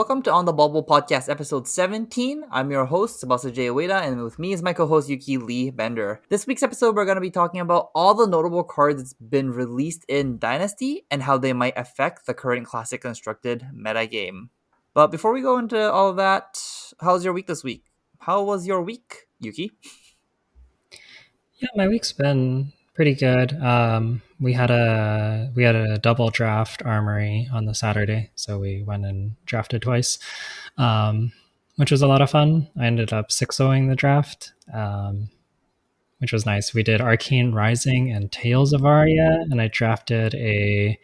welcome to On the Bauble Podcast, episode 17. I'm your host, fabtcg Ueda, and with me is my co-host, Yuki Lee Bender. This week's episode, we're going to be talking about all the notable cards that's been released in Dynasty and how they might affect the current classic constructed metagame. But before we go into all of that, how's your week this week? How was your week, Yuki? Yeah, my week's been pretty good. We had a double draft armory on the Saturday, so we went and drafted twice, which was a lot of fun. I ended up 6-0ing the draft, which was nice. We did Arcane Rising and Tales of Aria, and I drafted a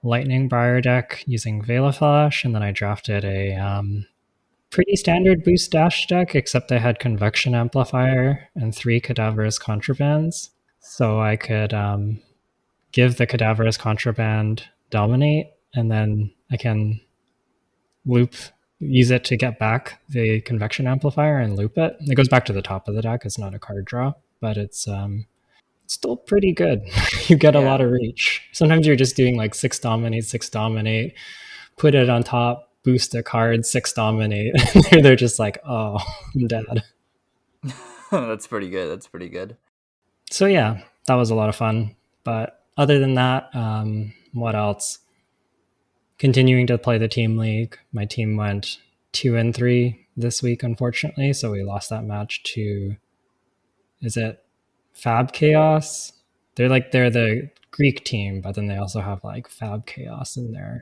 Lightning Briar deck using Veil of Flash, and then I drafted a pretty standard boost dash deck, except I had Convection Amplifier and 3 Cadaverous Contrabands. So I could give the Cadaverous Contraband Dominate, and then I can use it to get back the Convection Amplifier and loop it. It goes back to the top of the deck. It's not a card draw, but it's still pretty good. You get a lot of reach. Sometimes you're just doing like 6 dominate, put it on top, boost a card, 6 dominate. They're just like, oh, I'm dead. That's pretty good. So yeah, that was a lot of fun. But other than that, what else? Continuing to play the team league. My team went 2-3 this week, unfortunately. So we lost that match to, is it fabtcg? They're the Greek team, but then they also have like fabtcg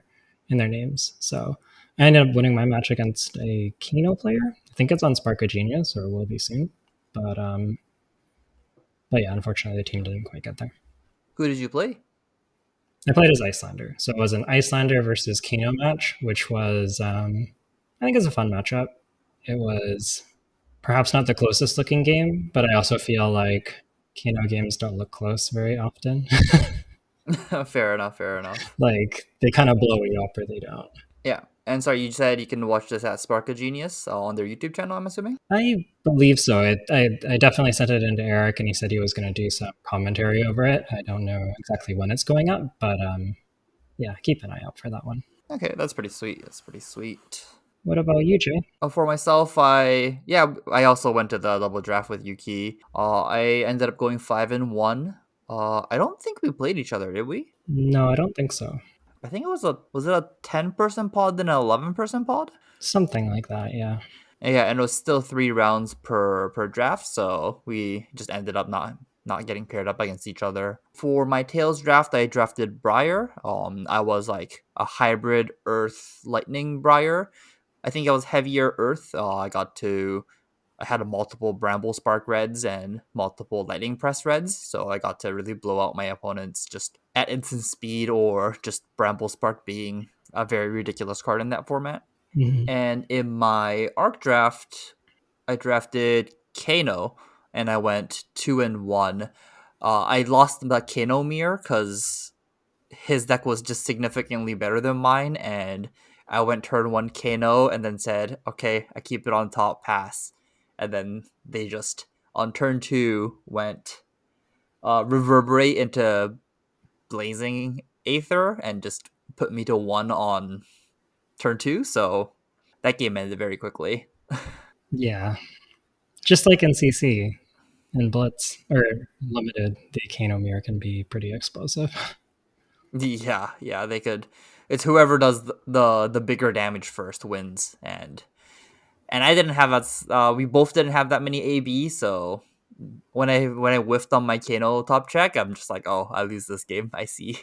in their names. So I ended up winning my match against a Kano player. I think it's on Spark of Genius, or will be soon. But yeah, unfortunately, the team didn't quite get there. Who did you play? I played as Iyslander. So it was an Iyslander versus Kano match, which was, I think it's a fun matchup. It was perhaps not the closest looking game, but I also feel like Kano games don't look close very often. Fair enough. Like, they kind of blow you up or they don't. Yeah. And sorry, you said you can watch this at Spark of Genius on their YouTube channel, I'm assuming? I believe so. I definitely sent it into Eric, and he said he was going to do some commentary over it. I don't know exactly when it's going up, but yeah, keep an eye out for that one. Okay, that's pretty sweet. What about you, Jay? For myself, I also went to the double draft with Yuki. I ended up going 5-1. I don't think we played each other, did we? No, I don't think so. I think it was a 10-person pod then an 11-person pod? Something like that, yeah. Yeah, and it was still 3 rounds per draft, so we just ended up not getting paired up against each other. For my Tails draft, I drafted Briar. I was like a hybrid Earth Lightning Briar. I think I was heavier Earth. I had multiple Bramble Spark Reds and multiple Lightning Press Reds, so I got to really blow out my opponents just at instant speed, or just Bramble Spark being a very ridiculous card in that format. Mm-hmm. And in my Arc draft, I drafted Kano, and I went 2-1. I lost the Kano mirror because his deck was just significantly better than mine, and I went turn 1 Kano and then said, okay, I keep it on top, pass. And then they just, on turn 2, went Reverberate into Blazing Aether and just put me to 1 on turn 2. So that game ended very quickly. Yeah. Just like in CC, in Blitz, or Limited, the Kano mirror can be pretty explosive. Yeah, they could. It's whoever does the bigger damage first wins, and I didn't have that. We both didn't have that many AB, so when I whiffed on my Kano top check, I'm just like, oh, I lose this game. I see.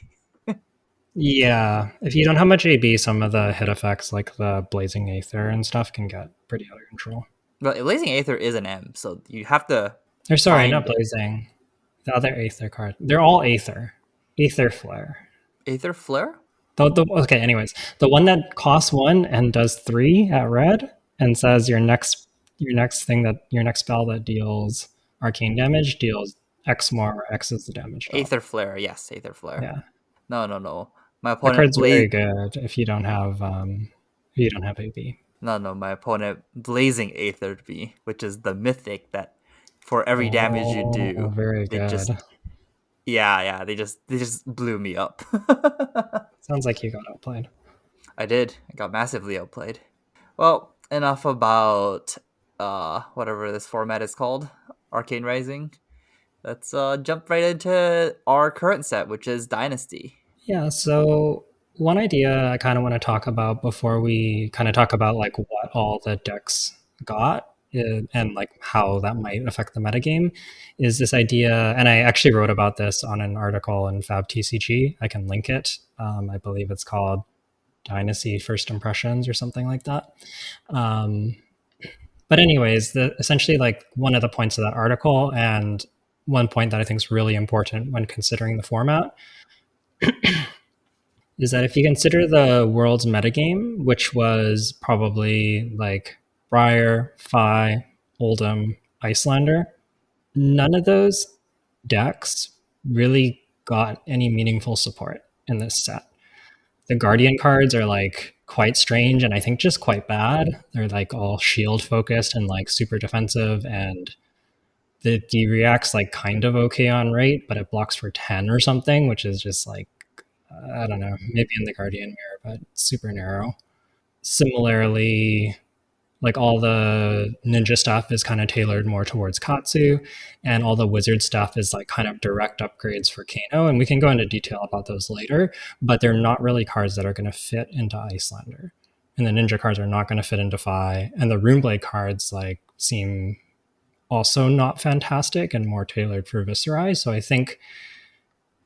Yeah, if you don't have much AB, some of the hit effects like the Blazing Aether and stuff can get pretty out of control. But Blazing Aether is an M, so you have to. Or sorry, not Blazing. The other Aether card. They're all Aether. Aether Flare. Aether Flare? Okay, anyways. The one that costs 1 and does 3 at red and says your next spell that deals arcane damage deals X more, or X is the damage. Aether Flare, yes, Aether Flare. Yeah. No. My opponent. That card's very good if you don't have AB. No, my opponent Blazing Aether me, which is the mythic that for every damage you do, very good. They just blew me up. Sounds like you got outplayed. I did. I got massively outplayed. Well, enough about whatever this format is called, Arcane Rising. Let's jump right into our current set, which is Dynasty. Yeah, so one idea I kind of want to talk about before we kind of talk about like what all the decks got and like how that might affect the metagame is this idea, and I actually wrote about this on an article in fabtcg. I can link it. I believe it's called Dynasty First Impressions or something like that. Um, but anyways, essentially like one of the points of that article and one point that I think is really important when considering the format is that if you consider the world's metagame, which was probably like Briar, Fi, Oldham, Iyslander, none of those decks really got any meaningful support in this set. The Guardian cards are like quite strange and I think just quite bad. They're like all shield focused and like super defensive, and the D reacts like kind of okay on rate, but it blocks for 10 or something, which is just like I don't know, maybe in the Guardian Mirror, but super narrow. Similarly, like all the ninja stuff is kind of tailored more towards Katsu, and all the wizard stuff is like kind of direct upgrades for Kano. And we can go into detail about those later, but they're not really cards that are going to fit into Iyslander. And the ninja cards are not going to fit into Fi. And the Runeblade cards like seem also not fantastic and more tailored for Viserai. So I think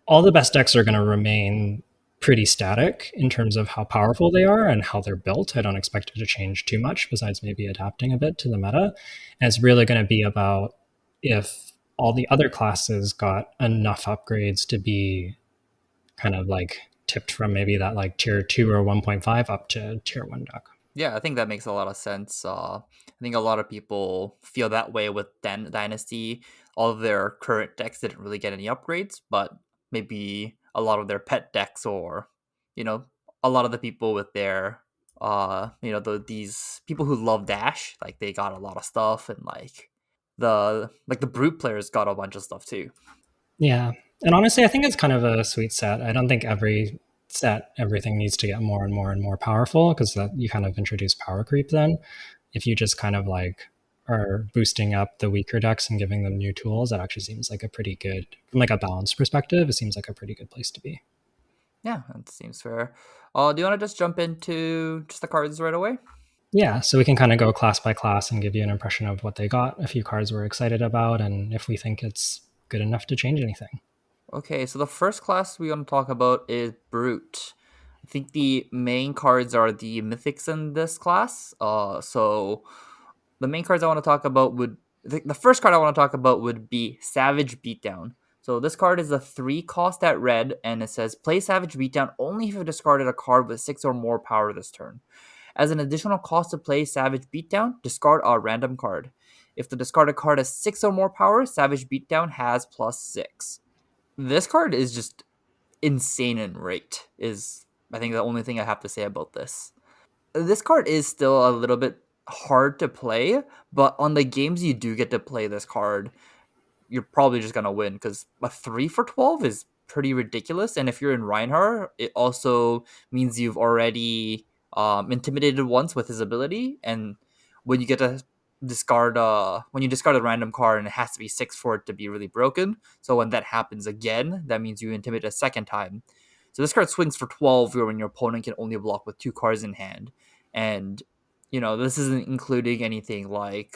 all the best decks are going to remain pretty static in terms of how powerful they are and how they're built. I don't expect it to change too much besides maybe adapting a bit to the meta. And it's really going to be about if all the other classes got enough upgrades to be kind of like tipped from maybe that like tier 2 or 1.5 up to tier 1 deck. Yeah, I think that makes a lot of sense. I think a lot of people feel that way with Dynasty. All of their current decks didn't really get any upgrades, but maybe a lot of their pet decks, or you know, a lot of the people with their these people who love Dash, like they got a lot of stuff, and like the brute players got a bunch of stuff too. Yeah. And honestly, I think it's kind of a sweet set. I don't think every set, everything needs to get more and more and more powerful because that you kind of introduce power creep then. If you just kind of like are boosting up the weaker decks and giving them new tools, that actually seems like a pretty good, from like a balance perspective, it seems like a pretty good place to be. Yeah, that seems fair. Do you want to just jump into just the cards right away? Yeah, so we can kind of go class by class and give you an impression of what they got, a few cards we're excited about, and if we think it's good enough to change anything. Okay, so the first class we want to talk about is Brute. I think the main cards are the mythics in this class. So the main cards I want to talk about would the first card I want to talk about would be Savage Beatdown. So this card is a 3 cost at red, and it says play Savage Beatdown only if you discarded a card with 6 or more power this turn. As an additional cost to play Savage Beatdown, discard a random card. If the discarded card has 6 or more power, Savage Beatdown has +6. This card is just insane in rate, is I think the only thing I have to say about this. This card is still a little bit hard to play, but on the games you do get to play this card, you're probably just gonna win because a 3 for 12 is pretty ridiculous. And if you're in Reinhardt, it also means you've already intimidated once with his ability, and when you get to when you discard a random card, and it has to be 6 for it to be really broken. So when that happens again, that means you intimidate a second time. So this card swings for 12 when your opponent can only block with 2 cards in hand. And this isn't including anything like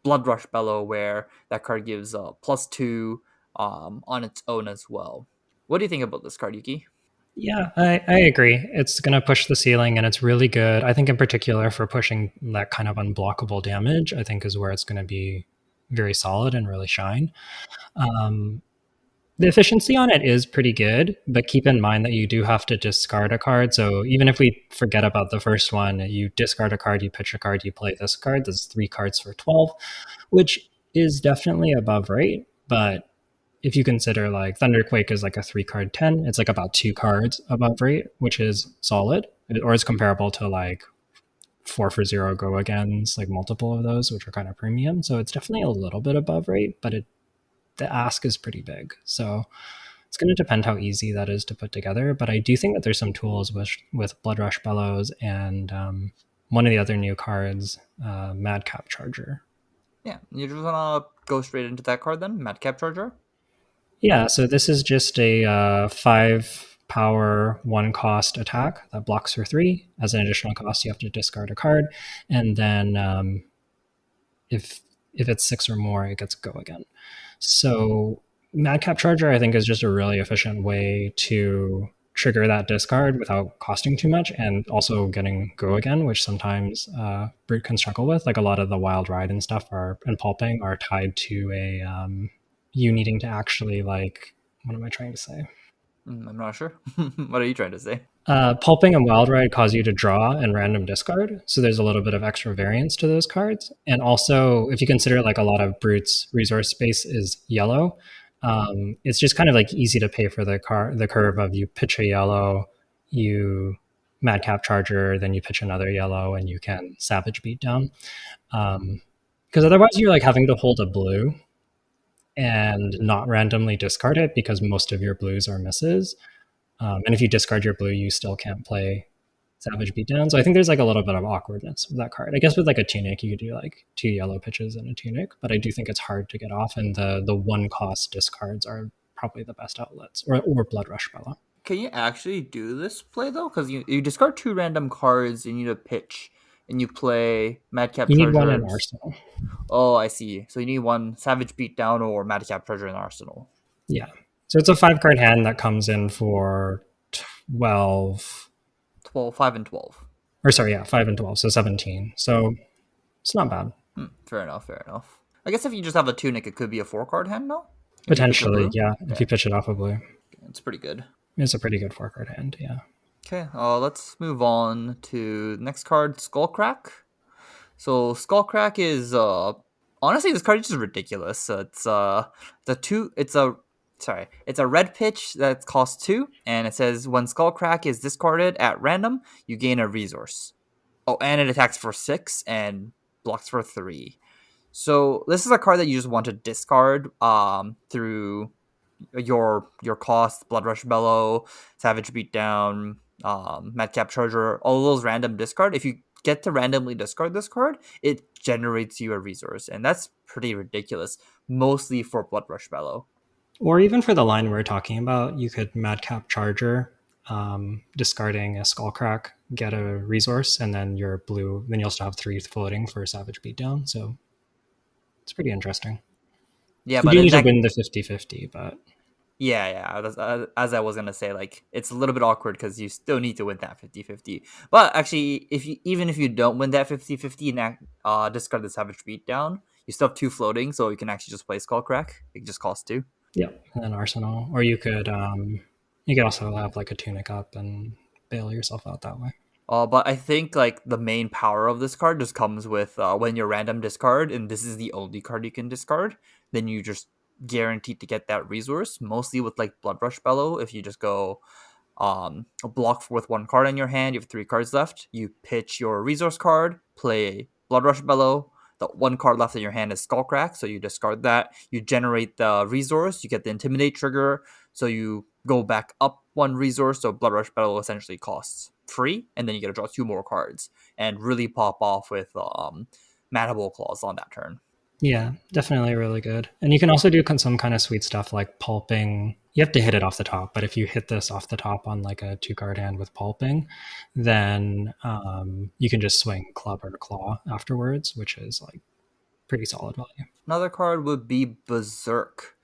Blood Rush Bellow, where that card gives +2 on its own as well. What do you think about this card, Yuki? Yeah, I agree. It's going to push the ceiling and it's really good. I think, in particular, for pushing that kind of unblockable damage, I think is where it's going to be very solid and really shine. Um, the efficiency on it is pretty good, but keep in mind that you do have to discard a card. So even if we forget about the first one, you discard a card, you pitch a card, you play this card. There's 3 cards for 12, which is definitely above rate, but if you consider like Thunderquake is like a 3-card 10, it's like about 2 cards above rate, which is solid, or it's comparable to like 4 for 0 go agains, like multiple of those, which are kind of premium. So it's definitely a little bit above rate, but the ask is pretty big. So It's going to depend how easy that is to put together, but I do think that there's some tools with Blood Rush Bellows and one of the other new cards, Madcap Charger. Yeah, you just want to go straight into that card then, Madcap Charger. Yeah, so this is just a 5 power, 1 cost attack that blocks for 3. As an additional cost, you have to discard a card, and then if it's 6 or more, it gets go again. So Madcap Charger, I think, is just a really efficient way to trigger that discard without costing too much, and also getting go again, which sometimes Brute can struggle with. Like a lot of the Wild Ride and stuff and pulping are tied to a you needing to actually like, what am I trying to say? I'm not sure. What are you trying to say? Pulping and Wild Ride cause you to draw and random discard, so there's a little bit of extra variance to those cards. And also, if you consider like a lot of Brute's resource space is yellow, it's just kind of like easy to pay for the curve of you pitch a yellow, you Madcap Charger, then you pitch another yellow, and you can Savage Beatdown. Because otherwise, you're like having to hold a blue and not randomly discard it because most of your blues are misses. And if you discard your blue, you still can't play Savage Beatdown. So I think there's like a little bit of awkwardness with that card. I guess with like a Tunic, you could do like 2 yellow pitches and a Tunic, but I do think it's hard to get off, and the 1 cost discards are probably the best outlets, or Blood Rush Bellow. Can you actually do this play though? Because you discard 2 random cards, you need a pitch, and you play Madcap You need Charger. one in Arsenal. Oh, I see. So you need one Savage Beatdown or Madcap Charger in Arsenal. Yeah. So it's a 5-card hand that comes in for 12. 12, 5 and 12. Or sorry, yeah, 5 and 12, so 17. So it's not bad. Fair enough, fair enough. I guess if you just have a Tunic, it could be a 4-card hand, no? Potentially, yeah, if you pitch it off a blue. It's pretty good. It's a pretty good 4-card hand, yeah. Okay, let's move on to the next card, Skullcrack. So Skullcrack is honestly, this card is just ridiculous. It's a red pitch that costs 2, and it says when Skullcrack is discarded at random, you gain a resource. Oh, and it attacks for 6 and blocks for 3. So this is a card that you just want to discard through your cost, Blood Rush Bellow, Savage Beatdown, Madcap Charger, all of those random discard. If you get to randomly discard this card, it generates you a resource, and that's pretty ridiculous, mostly for Blood Rush Bellow. Or even for the line we're talking about, you could Madcap Charger, discarding a Skullcrack, get a resource, and then your blue, then you'll still have 3 floating for Savage Beatdown. So it's pretty interesting. Yeah, you but do need to win the 50-50, but yeah, as I was gonna say, like, it's a little bit awkward because you still need to win that 50-50. But actually, even if you don't win that 50-50 and discard the Savage Beatdown, you still have 2 floating, so you can actually just play Skullcrack. It just costs 2. Yeah, and then Arsenal. Or you could also have like a Tunic up and bail yourself out that way. But I think like the main power of this card just comes with when you're random discard, and this is the only card you can discard, then you just guaranteed to get that resource. Mostly with like Blood Rush Bellow, if you just go a block with 1 card in your hand, you have 3 cards left. You pitch your resource card, play Blood Rush Bellow. The 1 card left in your hand is Skullcrack, so you discard that. You generate the resource, you get the Intimidate trigger, so you go back up 1 resource. So Blood Rush Bellow essentially costs 3, and then you get to draw 2 more cards and really pop off with Mandible Claws on that turn. Yeah, definitely really good. And you can also do some kind of sweet stuff like pulping. You have to hit it off the top, but if you hit this off the top on like a 2-card hand with pulping, then you can just swing club or claw afterwards, which is like pretty solid value. Another card would be Berserk.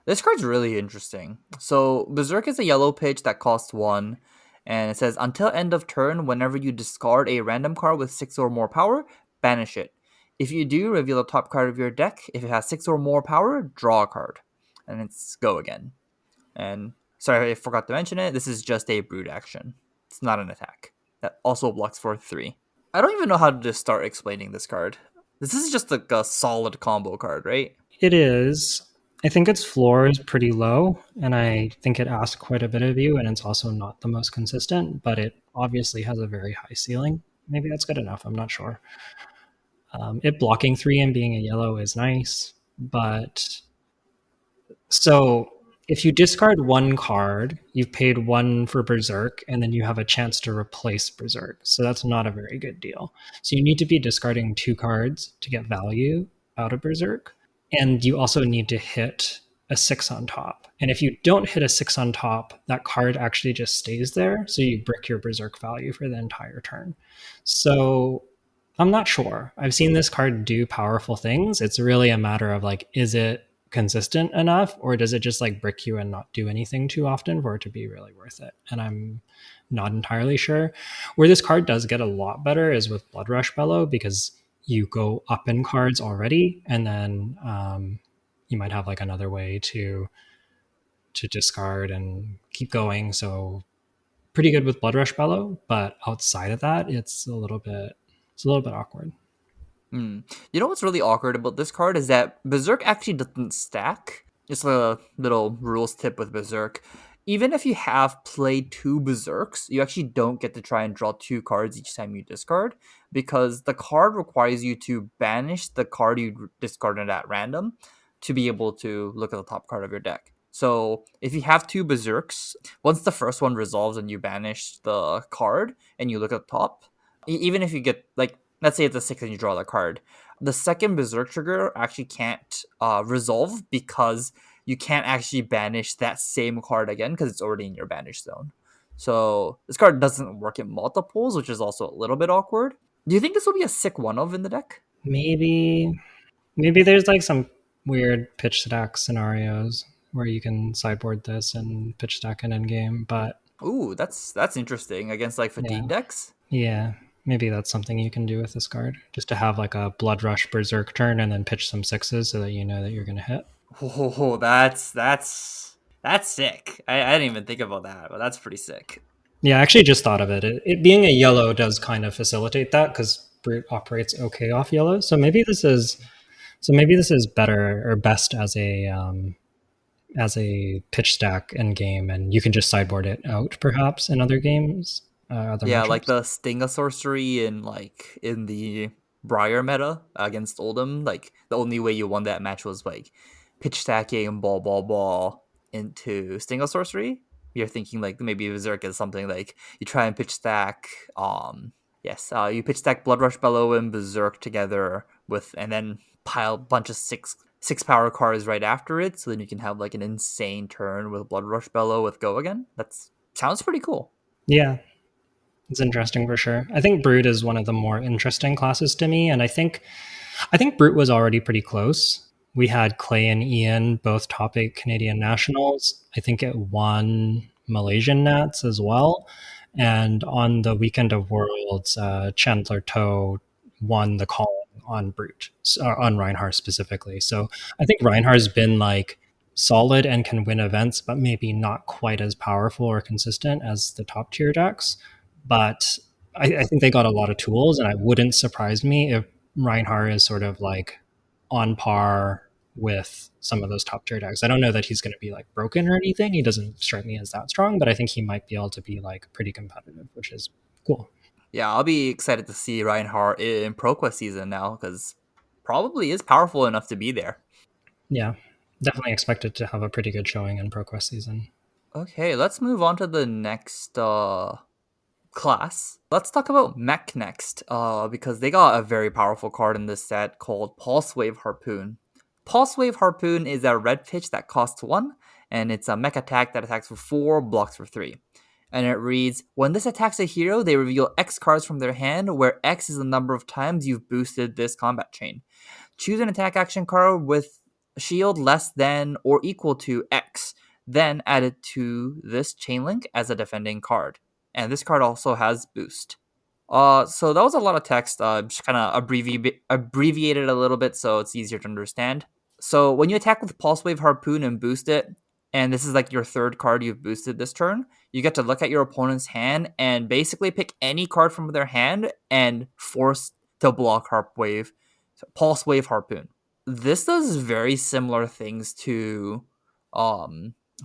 This card's really interesting. So Berserk is a yellow pitch that costs 1, and it says until end of turn, whenever you discard a random card with 6 or more power, banish it. If you do, reveal the top card of your deck. If it has 6 or more power, draw a card. And it's go again. And sorry, I forgot to mention it. This is just a brute action. It's not an attack. That also blocks for 3. I don't even know how to just start explaining this card. This is just like a solid combo card, right? It is. I think its floor is pretty low, and I think it asks quite a bit of you, and it's also not the most consistent, but it obviously has a very high ceiling. Maybe that's good enough. I'm not sure. It blocking 3 and being a yellow is nice, but so if you discard one card, you've paid one for Berserk, and then you have a chance to replace Berserk. So that's not a very good deal. So you need to be discarding two cards to get value out of Berserk. And you also need to hit a six on top. And if you don't hit a six on top, that card actually just stays there. So you brick your Berserk value for the entire turn. So I'm not sure. I've seen this card do powerful things. It's really a matter of like, is it consistent enough, or does it just like brick you and not do anything too often for it to be really worth it? And I'm not entirely sure. Where this card does get a lot better is with Blood Rush Bellow, because you go up in cards already, and then you might have like another way to discard and keep going. So pretty good with Blood Rush Bellow, but outside of that, it's a little bit awkward. Hmm. You know what's really awkward about this card is that Berserk actually doesn't stack. Just a little rules tip with Berserk. Even if you have played two Berserks, you actually don't get to try and draw two cards each time you discard, because the card requires you to banish the card you discarded at random to be able to look at the top card of your deck. So if you have two Berserks, once the first one resolves and you banish the card and you look at the top, even if you get like, let's say it's a six and you draw the card, the second Berserk trigger actually can't resolve, because you can't actually banish that same card again because it's already in your banish zone. So this card doesn't work in multiples, which is also a little bit awkward. Do you think this will be a sick one of in the deck? Maybe there's like some weird pitch stack scenarios where you can sideboard this and pitch stack an endgame, but Ooh, that's interesting against like fatigue yeah, decks. yeah, maybe that's something you can do with this card, just to have like a Blood Rush Berserk turn and then pitch some sixes so that you know that you're going to hit. Oh, that's sick. I didn't even think about that, but that's pretty sick. Yeah, I actually just thought of it. It being a yellow does kind of facilitate that because Brute operates okay off yellow. So maybe this is better or best as a pitch stack end game, and you can just sideboard it out perhaps in other games, other Yeah, like matchups. the Sting of Sorcery in the Briar meta against Oldham. Like the only way you won that match was like pitch stacking ball into Sting of Sorcery. You're thinking like maybe Berserk is something like you try and pitch stack. Yes, you pitch stack Blood Rush Bellow and Berserk together with, and then pile a bunch of six power cards right after it, so then you can have like an insane turn with Blood Rush Bellow with Go again. That's sounds pretty cool. Yeah, it's interesting for sure. I think Brute is one of the more interesting classes to me, and I think Brute was already pretty close. We had Clay and Ian, both top eight Canadian nationals. I think it won Malaysian Nats as well. And on the Weekend of Worlds, Chandler Toe won the calling on Brute, on Reinhardt specifically. So I think Reinhardt's been like solid and can win events, but maybe not quite as powerful or consistent as the top tier decks. But I think they got a lot of tools, and it wouldn't surprise me if Reinhardt is sort of like on par with some of those top tier decks. I don't know that he's going to be like broken or anything. He doesn't strike me as that strong, but I think he might be able to be like pretty competitive, which is cool. Yeah, I'll be excited to see Reinhardt in ProQuest season now, because probably is powerful enough to be there. Yeah, definitely expected to have a pretty good showing in ProQuest season. Okay, let's move on to the next class. Let's talk about Mech next, because they got a very powerful card in this set called Pulse Wave Harpoon. Pulse Wave Harpoon is a red pitch that costs 1, and it's a mech attack that attacks for 4, blocks for 3. And it reads, when this attacks a hero, they reveal X cards from their hand, where X is the number of times you've boosted this combat chain. Choose an attack action card with a shield less than or equal to X, then add it to this chain link as a defending card. And this card also has boost. So that was a lot of text. Just kind of abbreviated a little bit so it's easier to understand. So when you attack with Pulse Wave Harpoon and boost it, and this is like your third card you've boosted this turn, you get to look at your opponent's hand and basically pick any card from their hand and force to block Pulse Wave Harpoon. This does very similar things to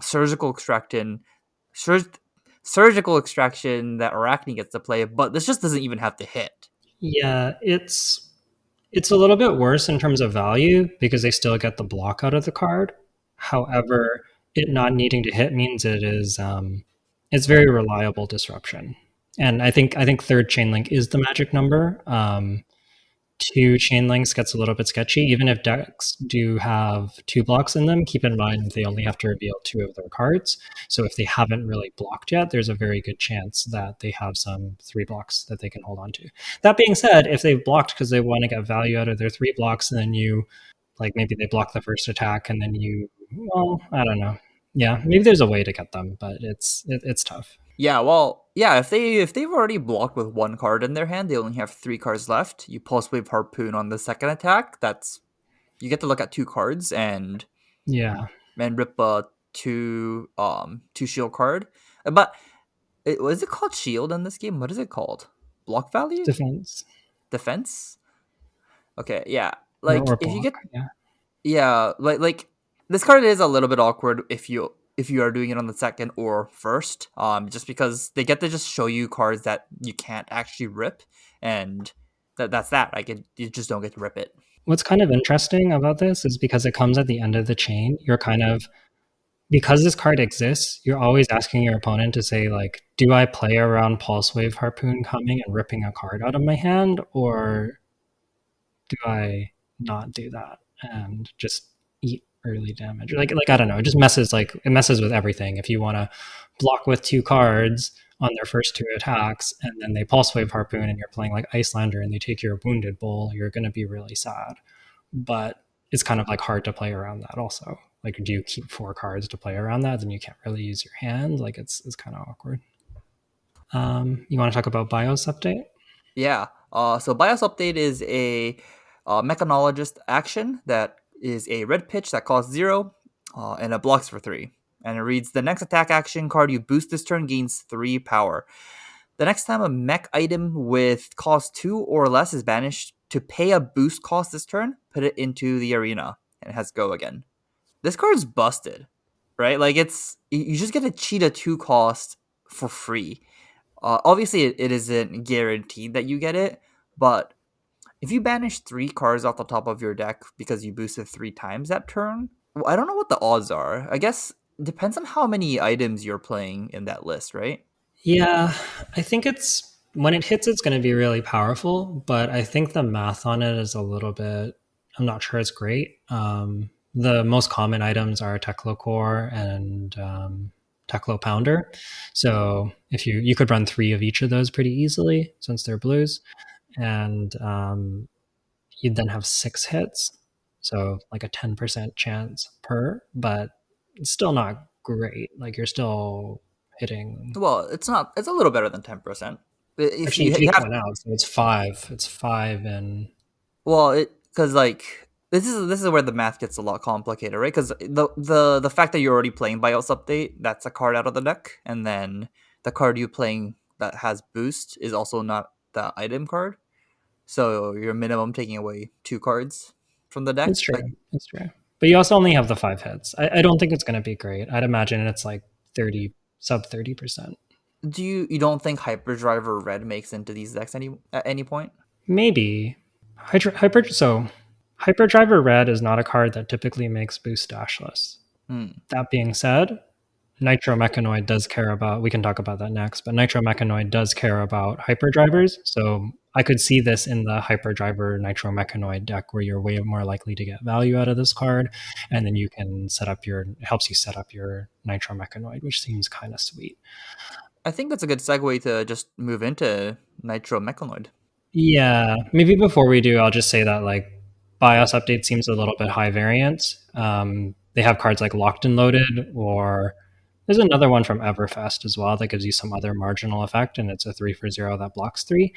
surgical extraction, surgical extraction that Arachne gets to play, but this just doesn't even have to hit. Yeah, it's a little bit worse in terms of value because they still get the block out of the card. However, it not needing to hit means it's very reliable disruption. And I think third chain link is the magic number. Two chain links gets a little bit sketchy. Even if decks do have two blocks in them, keep in mind they only have to reveal two of their cards. So if they haven't really blocked yet, there's a very good chance that they have some three blocks that they can hold on to. That being said, if they've blocked because they want to get value out of their three blocks, and then you, like, maybe they block the first attack and then you, well, I don't know. Yeah, maybe there's a way to get them, but it's tough. Yeah, well, yeah. If they've already blocked with one card in their hand, they only have three cards left. You pulse wave harpoon on the second attack. That's you get to look at two cards Yeah, and rip a two shield card. But was it called shield in this game? What is it called? Block value? defense Defense? Okay, yeah. or Like if you block. get Yeah. yeah, like this card is a little bit awkward if you are doing it on the second or first. Just because they get to just show you cards that you can't actually rip, and that's that. Like you just don't get to rip it. What's kind of interesting about this is because it comes at the end of the chain, you're kind of, because this card exists, you're always asking your opponent to say, like, do I play around Pulse Wave Harpoon coming and ripping a card out of my hand, or do I not do that and just eat early damage? Like I don't know, it messes with everything. If you want to block with two cards on their first two attacks, and then they Pulse Wave Harpoon, and you're playing like Iyslander, and they take your Wounded Bull, you're going to be really sad. But it's kind of like hard to play around that also. Like, do you keep four cards to play around that? Then you can't really use your hand. Like, it's kind of awkward. You want to talk about BIOS update? Yeah. So BIOS update is a mechanologist action that is a red pitch that costs 0, and it blocks for 3. And it reads: the next attack action card you boost this turn gains 3 power. The next time a mech item with cost 2 or less is banished to pay a boost cost this turn, put it into the arena, and it has go again. This card's busted, right? Like you just get to cheat a 2 cost for free. Obviously, it isn't guaranteed that you get it, but if you banish 3 cards off the top of your deck because you boosted 3 times that turn, well, I don't know what the odds are. I guess it depends on how many items you're playing in that list, right? Yeah, I think it's when it hits, it's going to be really powerful. But I think the math on it is a little bit. I'm not sure it's great. The most common items are Teklo Core and Teklo Pounder. So if you could run 3 of each of those pretty easily since they're blues, and you'd then have 6 hits, so like a 10% chance per, but it's still not great. Like, you're still hitting. Well, it's not. It's a little better than 10%. If Actually, you you take have, one out, so it's 5. It's 5 and well, it because like this is where the math gets a lot complicated, right? Because the fact that you're already playing BIOS update, that's a card out of the deck, and then the card you playing that has boost is also not the item card. So you're minimum taking away 2 cards from the deck. it's true. Like, It's true. But you also only have the 5 hits. I don't think it's going to be great. I'd imagine it's like 30, sub 30%. do you don't think Hyperdriver Red makes into these decks at any point? Maybe. So Hyperdriver Red is not a card that typically makes boost dashless. Hmm. That being said, Nitro Mechanoid does care about, we can talk about that next, but Nitro Mechanoid does care about hyperdrivers. So I could see this in the hyperdriver Nitro Mechanoid deck where you're way more likely to get value out of this card. And then you can it helps you set up your Nitro Mechanoid, which seems kind of sweet. I think that's a good segue to just move into Nitro Mechanoid. Yeah, maybe before we do, I'll just say that, like, BIOS update seems a little bit high variance. They have cards like Locked and Loaded, or there's another one from Everfest as well that gives you some other marginal effect, and it's a 3 for 0 that blocks 3.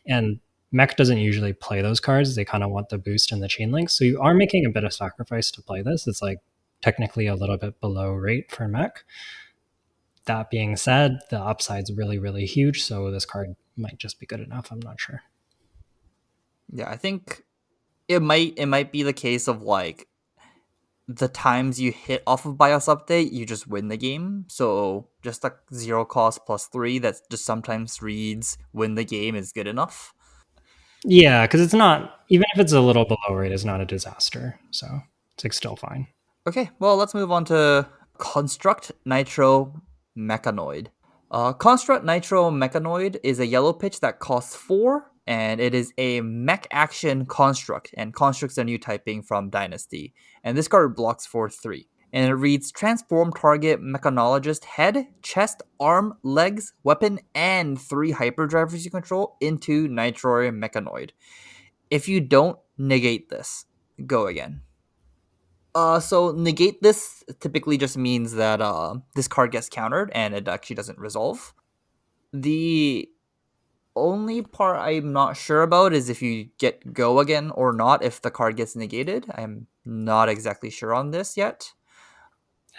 And Mech doesn't usually play those cards. They kind of want the boost and the chain link. So you are making a bit of sacrifice to play this. It's like technically a little bit below rate for Mech. That being said, the upside's really, really huge. So this card might just be good enough. I'm not sure. Yeah, I think it might be the case of like the times you hit off of BIOS update, you just win the game. So just like 0 cost plus 3 that just sometimes reads win the game is good enough. Yeah, because it's not, even if it's a little below rate, it's not a disaster. So it's like still fine. Okay, well let's move on to Construct Nitro Mechanoid. Construct Nitro Mechanoid is a yellow pitch that costs 4, and it is a mech action construct, and construct's a new typing from Dynasty. And this card blocks for 3. And it reads Transform target mechanologist head, chest, arm, legs, weapon, and 3 hyperdrivers you control into Nitro Mechanoid. If you don't, negate this. Go again. So negate this typically just means that this card gets countered and it actually doesn't resolve. The only part I'm not sure about is if you get go again or not if the card gets negated. I'm not exactly sure on this yet.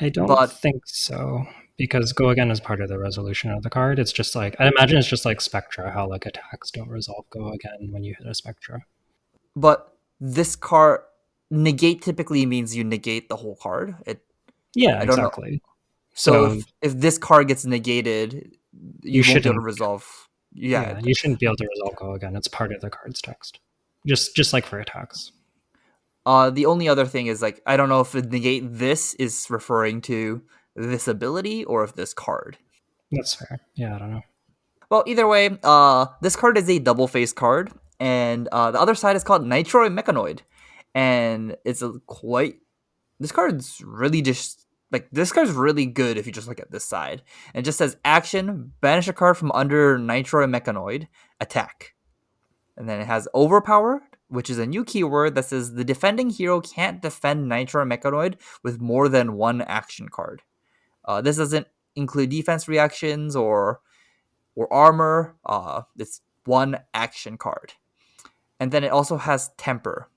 I don't But think so, because go again is part of the resolution of the card. It's just like, I imagine it's just like Spectra, how like attacks don't resolve go again when you hit a Spectra. this card negate typically means you negate the whole card. Yeah, I don't know. exactly. So So if this card gets negated, you you won't be able to shouldn't, resolve. Yeah. yeah, you shouldn't be able to resolve go again. It's part of the card's text. Just like for attacks. The only other thing is like I don't know if negate this is referring to this ability or if this card. That's fair. Yeah, I don't know. Well, either way, this card is a double face card, and the other side is called Nitro Mechanoid, and it's a quite. This card's really just like this card's really good if you just look at this side. And it just says action, banish a card from under Nitro Mechanoid, attack, and then it has overpower, which is a new keyword that says the defending hero can't defend Nitro Mechanoid with more than one action card. This doesn't include defense reactions or armor. It's one action card. And then it also has temper.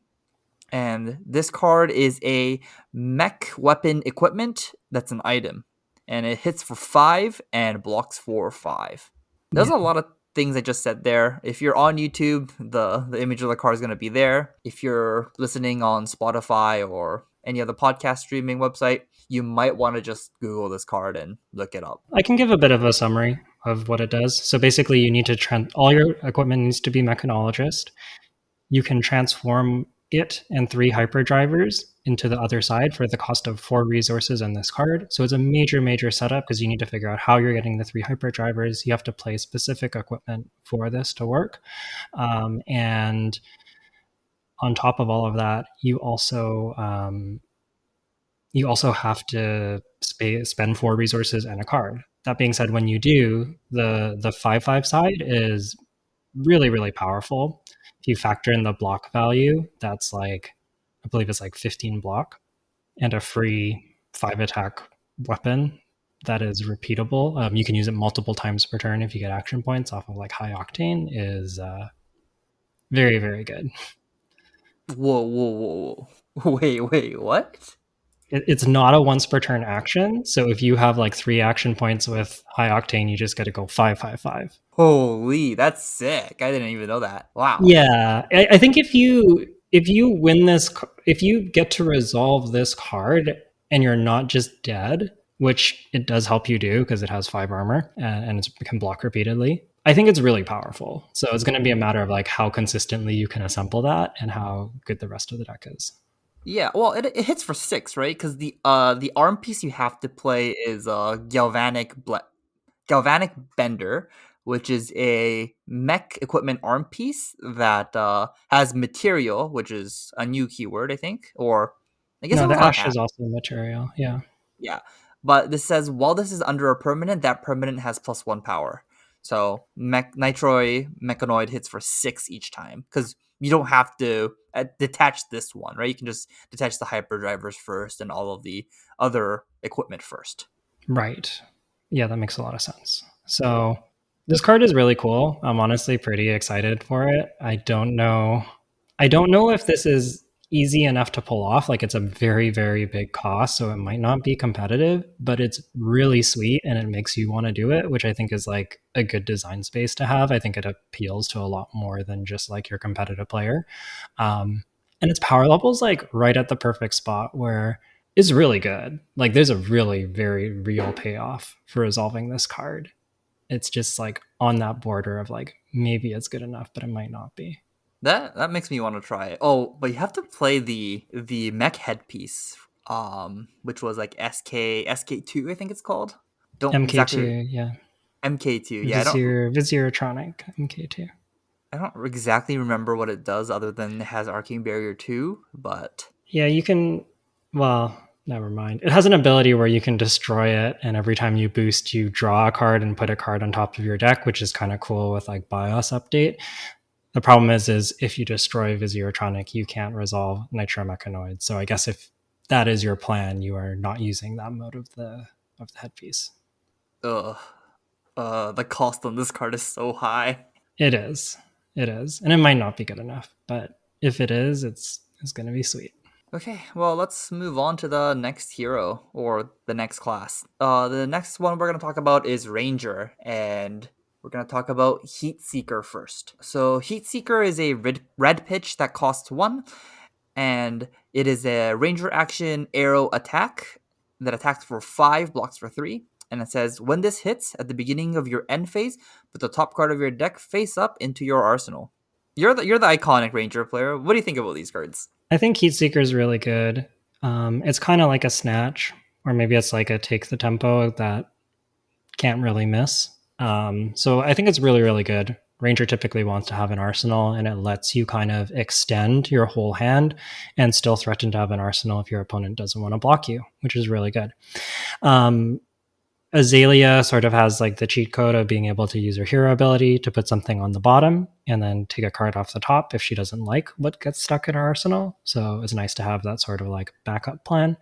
And this card is a mech weapon equipment that's an item. And it hits for 5 and blocks for 5. There's Yeah. a lot of things I just said there. If you're on YouTube, the image of the card is going to be there. If you're listening on Spotify or any other podcast streaming website, you might want to just Google this card and look it up. I can give a bit of a summary of what it does. So basically, you need to all your equipment needs to be mechanologist. You can transform it and 3 hyperdrivers into the other side for the cost of 4 resources in this card. So it's a major setup because you need to figure out how you're getting the 3 hyperdrivers. You have to play specific equipment for this to work. And on top of all of that, you also have to spend 4 resources and a card. That being said, when you do, the 5/5 side is really powerful. If you factor in the block value, that's like, I believe it's like 15 block and a free 5 attack weapon that is repeatable. You can use it multiple times per turn if you get action points off of like high octane is very good. Whoa. Wait, what? It's not a once per turn action. So if you have like 3 action points with high octane, you just get to go 5/5/5. Holy, that's sick. I didn't even know that. Wow. Yeah, I think if you win this, if you get to resolve this card and you're not just dead, which it does help you do because it has 5 armor and it can block repeatedly, I think it's really powerful. So it's going to be a matter of like how consistently you can assemble that and how good the rest of the deck is. Yeah, well, it hits for 6, right? Because the arm piece you have to play is Galvanic Bender, which is a mech equipment arm piece that has material, which is a new keyword, I think, or I guess No, it the was on ash app. is also material. Yeah. Yeah, but this says while this is under a permanent, that permanent has +1 power. So Nitroi Mechanoid hits for 6 each time because you don't have to detach this one, right? You can just detach the hyperdrivers first and all of the other equipment first. Right. Yeah, that makes a lot of sense. So this card is really cool. I'm honestly pretty excited for it. I don't know if this is easy enough to pull off. Like it's a very big cost, so it might not be competitive, but it's really sweet and it makes you want to do it, which I think is like a good design space to have. I think it appeals to a lot more than just like your competitive player. And its power level is like right at the perfect spot where it's really good. Like there's a really very real payoff for resolving this card. It's just like on that border of like maybe it's good enough, but it might not be. That makes me want to try it. Oh, but you have to play the mech headpiece which was like SK2, I think it's called. Don't exactly MK2, yeah. MK2. Yeah, Visiertronic MK2. I don't exactly remember what it does other than it has Arcane Barrier 2, but Yeah, you can. Well, never mind. It has an ability where you can destroy it, and every time you boost, you draw a card and put a card on top of your deck, which is kind of cool with like BIOS update. The problem is if you destroy Visiertronic, you can't resolve Nitromechanoid. So I guess if that is your plan, you are not using that mode of the headpiece. ugh, the cost on this card is so high. It is. It is. And it might not be good enough, but if it is, it's going to be sweet. Okay, well, let's move on to the next hero or the next class. The next one we're going to talk about is Ranger, and we're going to talk about Heat Seeker first. So, Heat Seeker is a red pitch that costs 1, and it is a Ranger action arrow attack that attacks for 5, blocks for 3. And it says, when this hits at the beginning of your end phase, put the top card of your deck face up into your arsenal. You're the iconic Ranger player. What do you think about these cards? I think Heat Seeker is really good. It's kind of like a snatch, or maybe it's like a take the tempo that can't really miss. So I think it's really, really good. Ranger typically wants to have an arsenal, and it lets you kind of extend your whole hand and still threaten to have an arsenal if your opponent doesn't want to block you, which is really good. Azalea sort of has like the cheat code of being able to use her hero ability to put something on the bottom and then take a card off the top if she doesn't like what gets stuck in her arsenal. So it's nice to have that sort of like backup plan.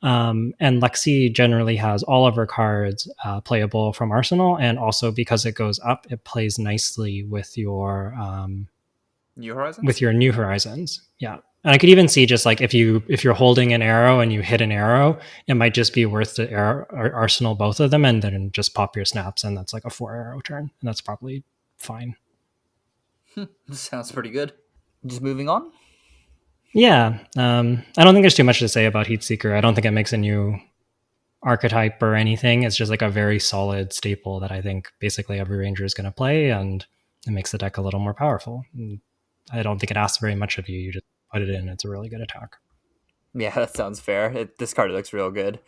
And Lexi generally has all of her cards playable from Arsenal, and also because it goes up, it plays nicely with your New Horizons? With your New Horizons. Yeah. And I could even see just like if you're holding an arrow and you hit an arrow, it might just be worth the arsenal both of them and then just pop your snaps, and that's like a 4-arrow turn, and that's probably fine. Sounds pretty good. Just moving on. Yeah, I don't think there's too much to say about Heatseeker. I don't think it makes a new archetype or anything. It's just like a very solid staple that I think basically every ranger is going to play, and it makes the deck a little more powerful. And I don't think it asks very much of you. You just put it in. It's a really good attack. Yeah, that sounds fair. This card looks real good.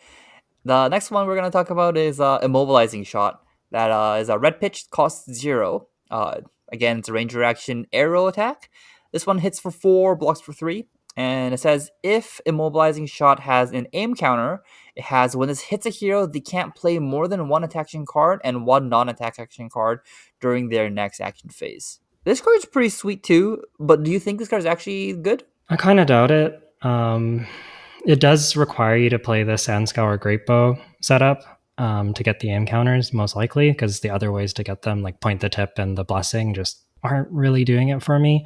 The next one we're going to talk about is Immobilizing Shot. That is a red pitch, costs 0. Again, it's a ranger action arrow attack. This one hits for 4, blocks for 3. And it says, if Immobilizing Shot has an aim counter, it has when this hits a hero, they can't play more than 1 attack action card and 1 non-attack action card during their next action phase. This card's pretty sweet too, but do you think this card's actually good? I kind of doubt it. It does require you to play the Sandscour Greatbow setup to get the aim counters, most likely, because the other ways to get them, like Point the Tip and the Blessing, just aren't really doing it for me.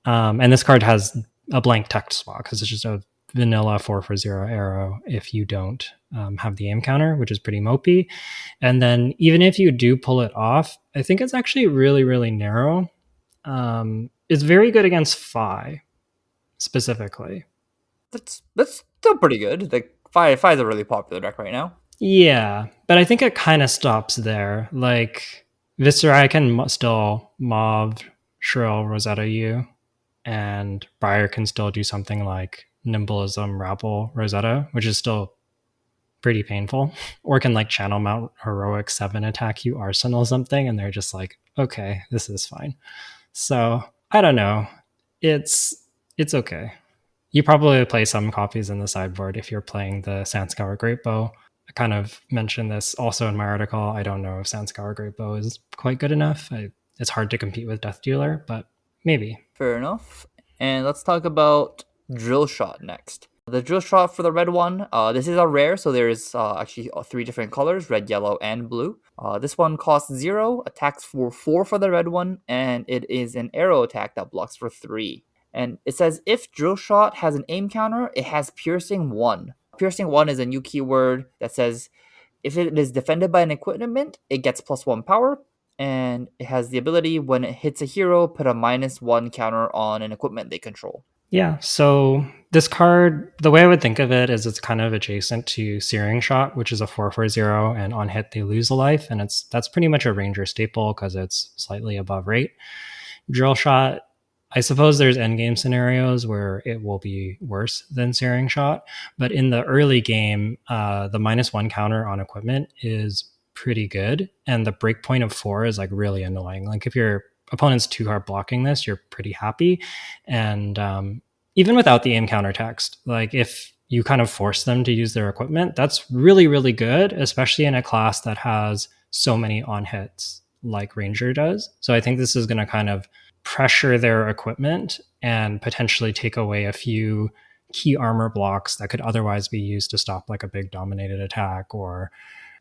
And this card has a blank text spot because it's just a vanilla 4/0 arrow if you don't have the aim counter, which is pretty mopey. And then even if you do pull it off, I think it's actually really, really narrow. It's very good against Fi specifically. That's still pretty good. Like Fi's a really popular deck right now. Yeah, but I think it kind of stops there. Like Viscera can still Mauve, Shrill, Rosetta you, and Briar can still do something like Nimblism, Rabble, Rosetta, which is still pretty painful. Or can like Channel Mount Heroic 7 attack you, Arsenal something, and they're just like, okay, this is fine. So I don't know. It's okay. You probably play some copies in the sideboard if you're playing the Sandscour Greatbow. I kind of mentioned this also in my article. I don't know if Sandscour Greatbow is quite good enough. It's hard to compete with Death Dealer, but maybe. Fair enough. And let's talk about Drill Shot next. The Drill Shot for the red one, this is a rare, so there's actually 3 different colors, red, yellow, and blue. This one costs 0, attacks for 4 for the red one, and it is an arrow attack that blocks for 3. And it says, if Drill Shot has an aim counter, it has Piercing 1. Piercing 1 is a new keyword that says, if it is defended by an equipment, it gets +1 power. And it has the ability, when it hits a hero, put a -1 counter on an equipment they control. Yeah, so this card, the way I would think of it is it's kind of adjacent to Searing Shot, which is a 4/0, and on hit they lose a life, and that's pretty much a ranger staple because it's slightly above rate. Drill Shot, I suppose there's endgame scenarios where it will be worse than Searing Shot, but in the early game, the -1 counter on equipment is pretty good, and the breakpoint of 4 is like really annoying. Like if your opponent's too hard blocking this, you're pretty happy, and even without the aim counter text, like if you kind of force them to use their equipment, that's really really good, especially in a class that has so many on hits like Ranger does. So I think this is going to kind of pressure their equipment and potentially take away a few key armor blocks that could otherwise be used to stop like a big dominated attack, or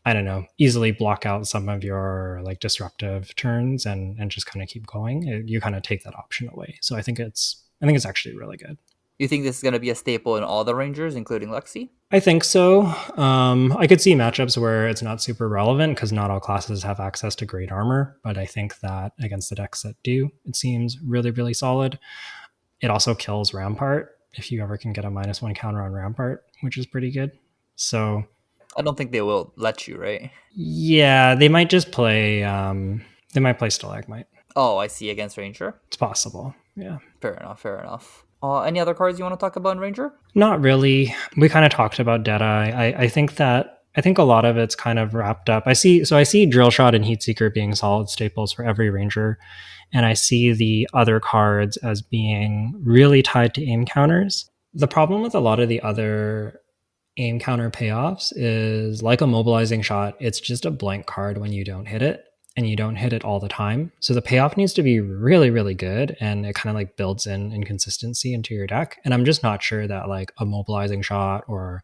I don't know, easily block out some of your like disruptive turns and just kind of keep going. You kind of take that option away. So I think it's actually really good. You think this is going to be a staple in all the Rangers, including Lexi? I think so. I could see matchups where it's not super relevant because not all classes have access to great armor, but I think that against the decks that do, it seems really, really solid. It also kills Rampart if you ever can get a -1 counter on Rampart, which is pretty good. So I don't think they will let you, right? yeah, they might just play. They might play Stalagmite. Oh, I see. Against Ranger. It's possible. Yeah. Fair enough. Fair enough. Any other cards you want to talk about in Ranger? Not really. We kind of talked about Deadeye. I think a lot of it's kind of wrapped up. I see Drill Shot and Heatseeker being solid staples for every Ranger, and I see the other cards as being really tied to aim counters. The problem with a lot of the other aim counter payoffs is like a mobilizing shot, it's just a blank card when you don't hit it, and you don't hit it all the time. So the payoff needs to be really, really good, and it kind of like builds in inconsistency into your deck. And I'm just not sure that like a mobilizing shot or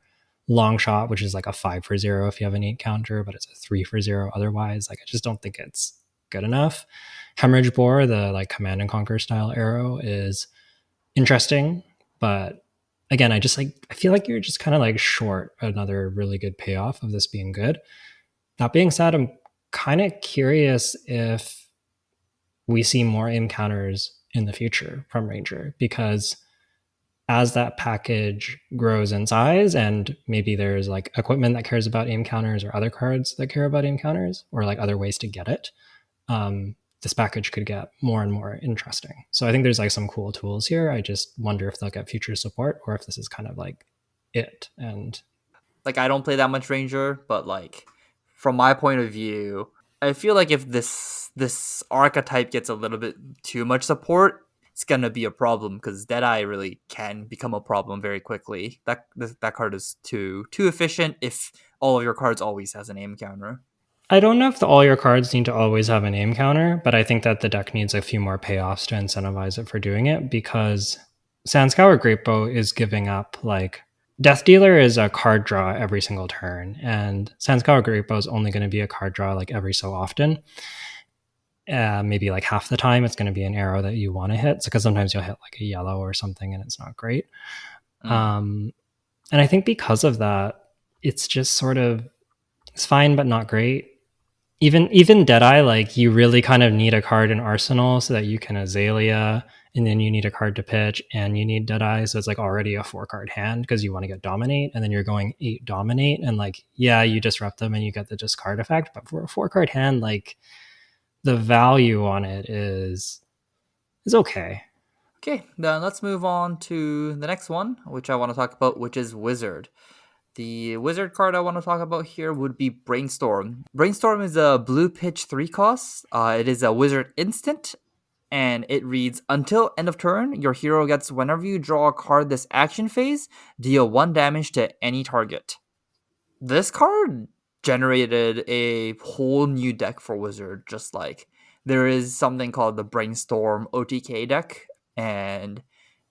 long shot, which is like a 5 for 0 if you have an 8 counter, but it's a 3 for 0 otherwise. Like I just don't think it's good enough. Hemorrhage Bore, the like Command and Conquer style arrow, is interesting, but again, I feel like you're just kind of like short another really good payoff of this being good. That being said, I'm kind of curious if we see more aim counters in the future from Ranger, because as that package grows in size and maybe there's like equipment that cares about aim counters or other cards that care about aim counters or like other ways to get it, this package could get more and more interesting. So I think there's like some cool tools here. I just wonder if they'll get future support or if this is kind of like it. And like I don't play that much Ranger, but like from my point of view, I feel like if this archetype gets a little bit too much support, it's gonna be a problem because Deadeye really can become a problem very quickly. That card is too efficient if all of your cards always has an aim counter. I don't know if all your cards need to always have an aim counter, but I think that the deck needs a few more payoffs to incentivize it for doing it, because Sandscour Greatbow is giving up like Death Dealer is a card draw every single turn, and Sandscour Greatbow is only going to be a card draw like every so often. Maybe like half the time it's going to be an arrow that you want to hit, because sometimes you'll hit like a yellow or something and it's not great. And I think because of that, it's just sort of, it's fine but not great. Even Deadeye, like you really kind of need a card in Arsenal so that you can Azalea, and then you need a card to pitch, and you need Deadeye, so it's like already a 4-card hand because you want to get Dominate, and then you're going 8 Dominate, and like yeah, you disrupt them and you get the discard effect, but for a 4-card hand, like the value on it is okay. Okay, then let's move on to the next one, which I want to talk about, which is Wizard. The wizard card I want to talk about here would be Brainstorm. Brainstorm is a blue pitch 3 cost. It is a wizard instant, and it reads, until end of turn, your hero gets, whenever you draw a card this action phase, deal 1 damage to any target. This card generated a whole new deck for Wizard, just like there is something called the Brainstorm OTK deck, and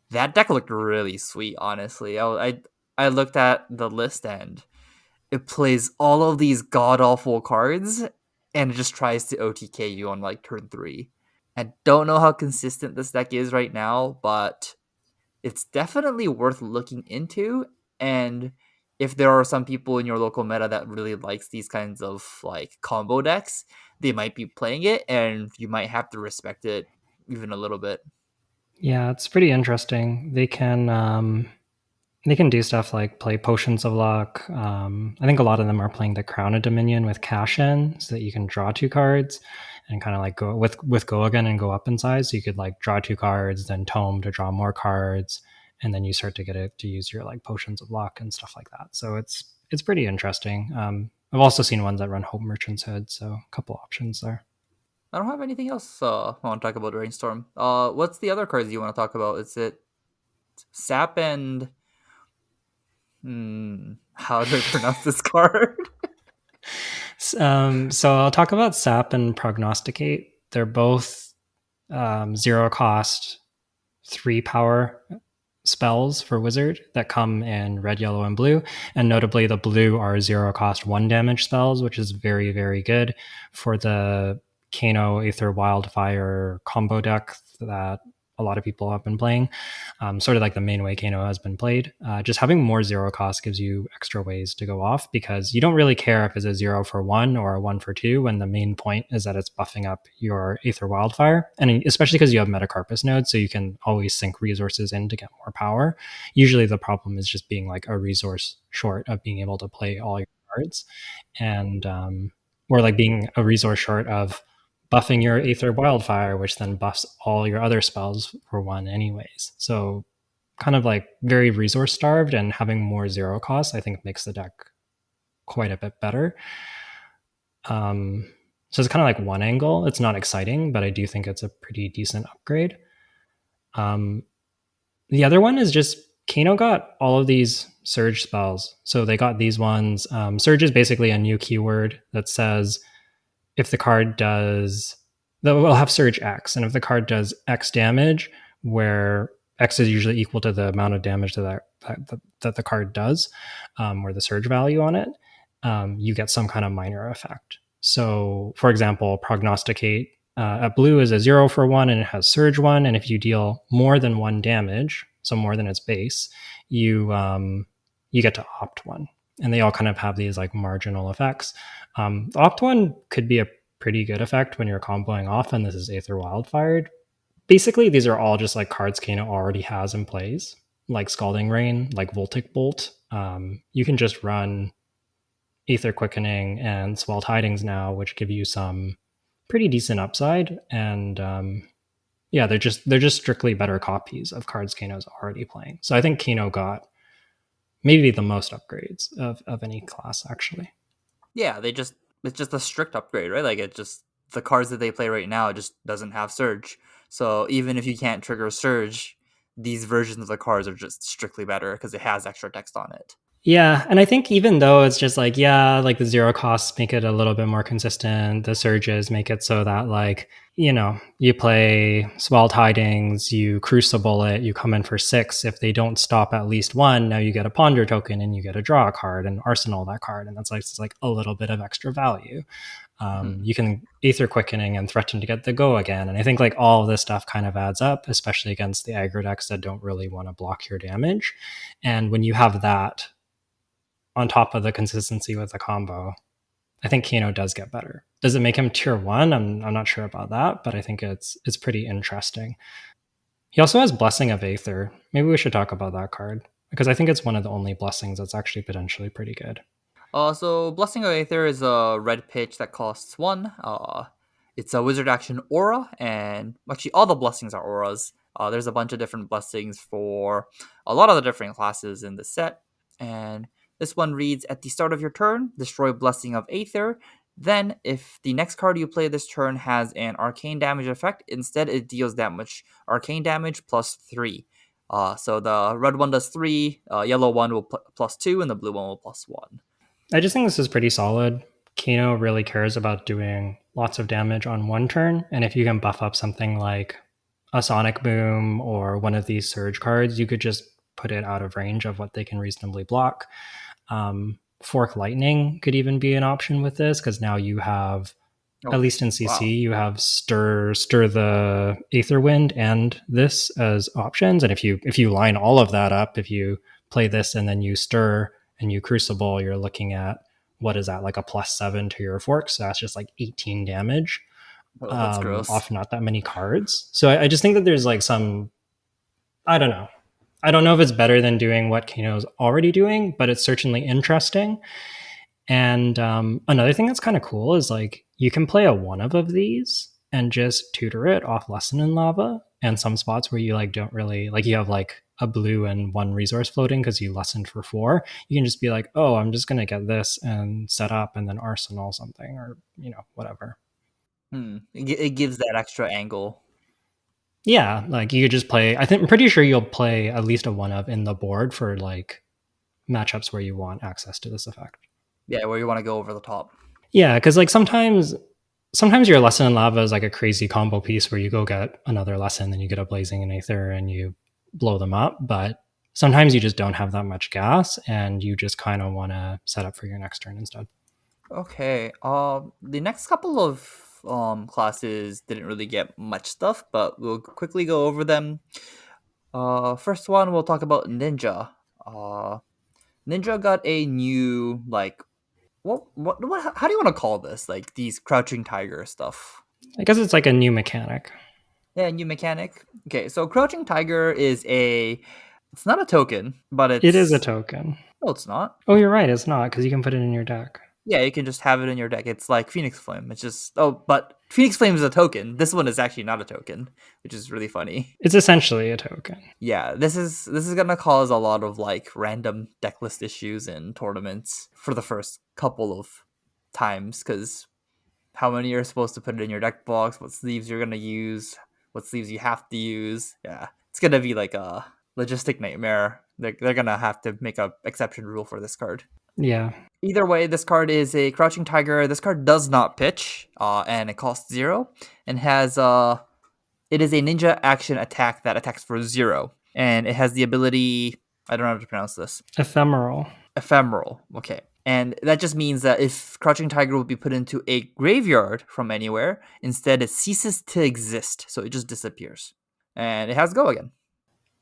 that deck looked really sweet, honestly. I looked at the list and it plays all of these god awful cards and it just tries to OTK you on like turn 3. I don't know how consistent this deck is right now, but it's definitely worth looking into. And if there are some people in your local meta that really likes these kinds of like combo decks, they might be playing it and you might have to respect it even a little bit. Yeah, it's pretty interesting. They can do stuff like play Potions of Luck. I think a lot of them are playing the Crown of Dominion with cash in so that you can draw 2 cards. and kind of like go with go again and go up in size. So you could like draw 2 cards, then tome to draw more cards, and then you start to get it to use your like potions of luck and stuff like that. So it's pretty interesting. I've also seen ones that run Hope Merchant's Hood, so a couple options there. I don't have anything else I want to talk about Rainstorm. What's the other cards you want to talk about? Is it Sap and how do I pronounce this card? So I'll talk about Sap and Prognosticate. They're both 0 cost, 3 power spells for wizard that come in red, yellow, and blue. And notably, the blue are 0 cost 1 damage spells, which is very, very good for the Kano Aether Wildfire combo deck that a lot of people have been playing, sort of like the main way Kano has been played. Just having more 0 cost gives you extra ways to go off, because you don't really care if it's a 0 for 1 or a 1 for 2 when the main point is that it's buffing up your Aether Wildfire. And especially because you have Metacarpus nodes, so you can always sink resources in to get more power. Usually the problem is just being like a resource short of being able to play all your cards, and or like being a resource short of buffing your Aether Wildfire, which then buffs all your other spells for 1 anyways. So kind of like very resource starved, and having more 0 costs, I think, makes the deck quite a bit better. So it's kind of like one angle. It's not exciting, but I do think it's a pretty decent upgrade. The other one is just Kano got all of these Surge spells. So they got these ones. Surge is basically a new keyword that says if the card does, we'll have Surge X, and if the card does X damage, where X is usually equal to the amount of damage that the card does, or the Surge value on it, you get some kind of minor effect. So, for example, Prognosticate at blue is a 0 for 1, and it has Surge 1, and if you deal more than 1 damage, so more than its base, you get to opt 1. And they all kind of have these like marginal effects. The opt 1 could be a pretty good effect when you're comboing off, and this is Aether Wildfired. Basically, these are all just like cards Kano already has in plays, like Scalding Rain, like Voltic Bolt. You can just run Aether Quickening and Swell Tidings now, which give you some pretty decent upside. And yeah, they're just strictly better copies of cards Kano's already playing. So I think Kano got maybe the most upgrades of any class, actually. Yeah, it's just a strict upgrade, right? Like, it just, the cards that they play right now just doesn't have Surge. So even if you can't trigger Surge, these versions of the cards are just strictly better because it has extra text on it. Yeah, and I think even though it's just like, yeah, like the 0 costs make it a little bit more consistent, the surges make it so that, like, you know, you play Swell Tidings, you Crucible it, you come in for 6. If they don't stop at least 1, now you get a Ponder token and you get a draw a card and arsenal that card, and that's like, it's like a little bit of extra value. You can Aether Quickening and threaten to get the go again, and I think like all of this stuff kind of adds up, especially against the aggro decks that don't really want to block your damage. And when you have that on top of the consistency with the combo, I think Kano does get better. Does it make him tier 1? I'm not sure about that, but I think it's pretty interesting. He also has Blessing of Aether. Maybe we should talk about that card, because I think it's one of the only blessings that's actually potentially pretty good. So Blessing of Aether is a red pitch that costs 1. It's a wizard action aura, and actually all the blessings are auras. There's a bunch of different blessings for a lot of the different classes in the set, and this one reads, at the start of your turn, destroy Blessing of Aether. Then, if the next card you play this turn has an arcane damage effect, instead it deals damage. Arcane damage plus 3. So the red one does 3, yellow one will plus 2, and the blue one will plus 1. I just think this is pretty solid. Kano really cares about doing lots of damage on one turn, and if you can buff up something like a Sonic Boom or one of these Surge cards, you could just put it out of range of what they can reasonably block. Fork Lightning could even be an option with this, because now you have, at least in CC, wow, you have stir the Aether Wind and this as options. And if you line all of that up, if you play this and then you stir and you Crucible, you're looking at, what is that, like a +7 to your fork? So that's just like 18 damage. That's gross. Off not that many cards. So I just think that there's like some, I don't know. I don't know if it's better than doing what Kano's already doing, but it's certainly interesting. And another thing that's kind of cool is, like, you can play a one of these and just tutor it off Lesson in Lava. And some spots where you like don't really like you have like a blue and one resource floating because you lessened for 4, you can just be like, oh, I'm just gonna get this and set up and then arsenal something or whatever. It gives that extra angle. Yeah, like you could just play. I'm pretty sure you'll play at least a one of in the board for like matchups where you want access to this effect. Yeah, where you want to go over the top. Yeah, because like sometimes your lesson in lava is like a crazy combo piece where you go get another lesson, then you get a blazing and aether and you blow them up. But sometimes you just don't have that much gas and you just kind of want to set up for your next turn instead. Okay. The next couple of classes didn't really get much stuff, but we'll quickly go over them. First one we'll talk about Ninja. Uh, Ninja got a new like what how do you want to call this? Like these crouching tiger stuff. I guess it's like a new mechanic. Yeah, new mechanic. Okay, so crouching tiger is it's not a token, but It is a it's token. no, it's not. Oh, you're right. It's not because you can put it in your deck. Yeah, you can just have it in your deck. It's like Phoenix Flame. It's just but Phoenix Flame is a token. This one is actually not a token, which is really funny. It's essentially a token. Yeah, this is gonna cause a lot of like random deck list issues in tournaments for the first couple of times because how many you're supposed to put it in your deck box, what sleeves you're gonna use, what sleeves you have to use. Yeah, it's gonna be like a logistic nightmare. They're gonna have to make a exception rule for this card. Yeah. Either way, this card is a Crouching Tiger. This card does not pitch, and it costs 0, and has it is a ninja action attack that attacks for 0, and it has the ability. I don't know how to pronounce this. Ephemeral. Ephemeral. Okay. And that just means that if Crouching Tiger would be put into a graveyard from anywhere, instead it ceases to exist. So it just disappears. And it has go again.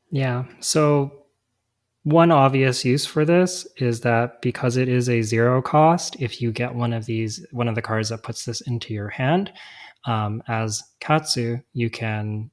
Yeah. So one obvious use for this is that because it is a 0 cost, if you get one of the cards that puts this into your hand, as Katsu, you can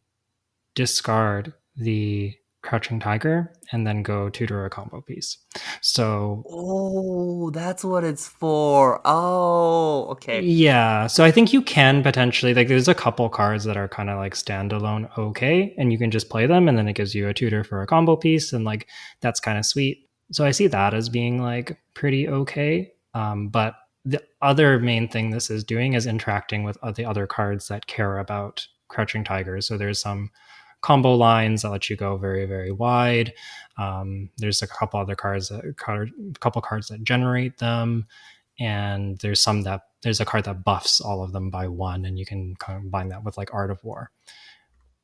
discard the Crouching Tiger and then go tutor a combo piece. So Oh, that's what it's for. Oh, okay. yeah, so I think you can potentially like there's a couple cards that are kind of like standalone okay, and you can just play them, and then it gives you a tutor for a combo piece, and like that's kind of sweet. So I see that as being like pretty okay. But the other main thing this is doing is interacting with the other cards that care about Crouching Tigers. So there's some combo lines that let you go very very wide. There's a couple other couple cards that generate them, and there's a card that buffs all of them by 1, and you can combine that with like Art of War.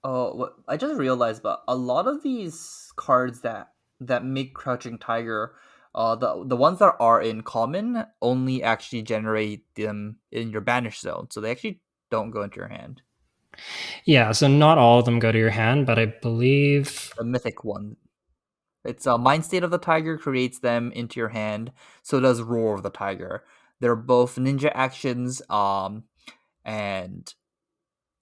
Oh, I just realized, but a lot of these cards that make Crouching Tiger, the ones that are in common only actually generate them in your banish zone, so they actually don't go into your hand. Yeah, so not all of them go to your hand, but I believe The mythic one, it's a Mind State of the Tiger creates them into your hand. So does Roar of the Tiger. They're both ninja actions. And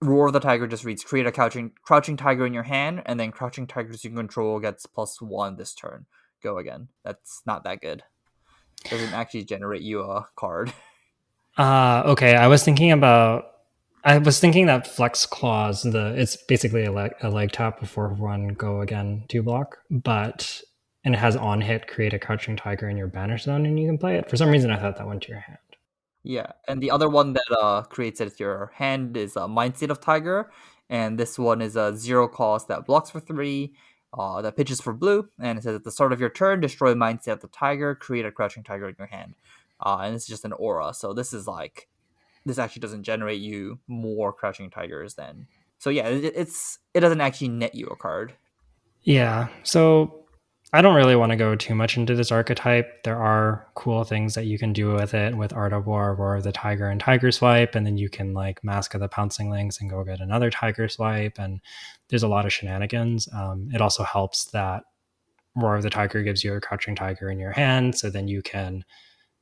Roar of the Tiger just reads create a crouching tiger in your hand, and then crouching tigers you control gets +1 this turn. Go again. That's not that good. Doesn't actually generate you a card. okay, I was thinking that Flex Clause, it's basically a leg tap before 1 go again 2 block, and it has on hit create a Crouching Tiger in your banish zone and you can play it. For some reason I thought that went to your hand. Yeah, and the other one that creates it with your hand is a Mind State of Tiger, and this one is a 0 cost that blocks for 3, that pitches for blue, and it says at the start of your turn, destroy Mind State of the Tiger, create a Crouching Tiger in your hand, and it's just an aura. So this actually doesn't generate you more Crouching Tigers than. So yeah, it doesn't actually net you a card. Yeah, so I don't really want to go too much into this archetype. There are cool things that you can do with it with Art of War, War of the Tiger, and Tiger Swipe, and then you can like Mask of the Pouncing Lynx and go get another Tiger Swipe, and there's a lot of shenanigans. It also helps that Roar of the Tiger gives you a Crouching Tiger in your hand, so then you can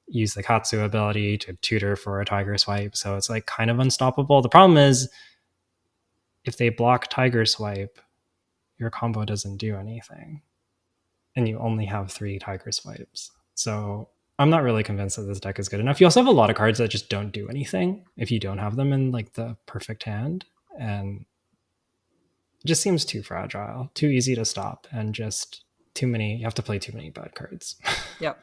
use the Katsu ability to tutor for a Tiger Swipe, so it's like kind of unstoppable. The problem is if they block Tiger Swipe, your combo doesn't do anything and you only have 3 Tiger Swipes. So I'm not really convinced that this deck is good enough. You also have a lot of cards that just don't do anything if you don't have them in like the perfect hand, and it just seems too fragile, too easy to stop, and just too many. You have to play too many bad cards. Yeah.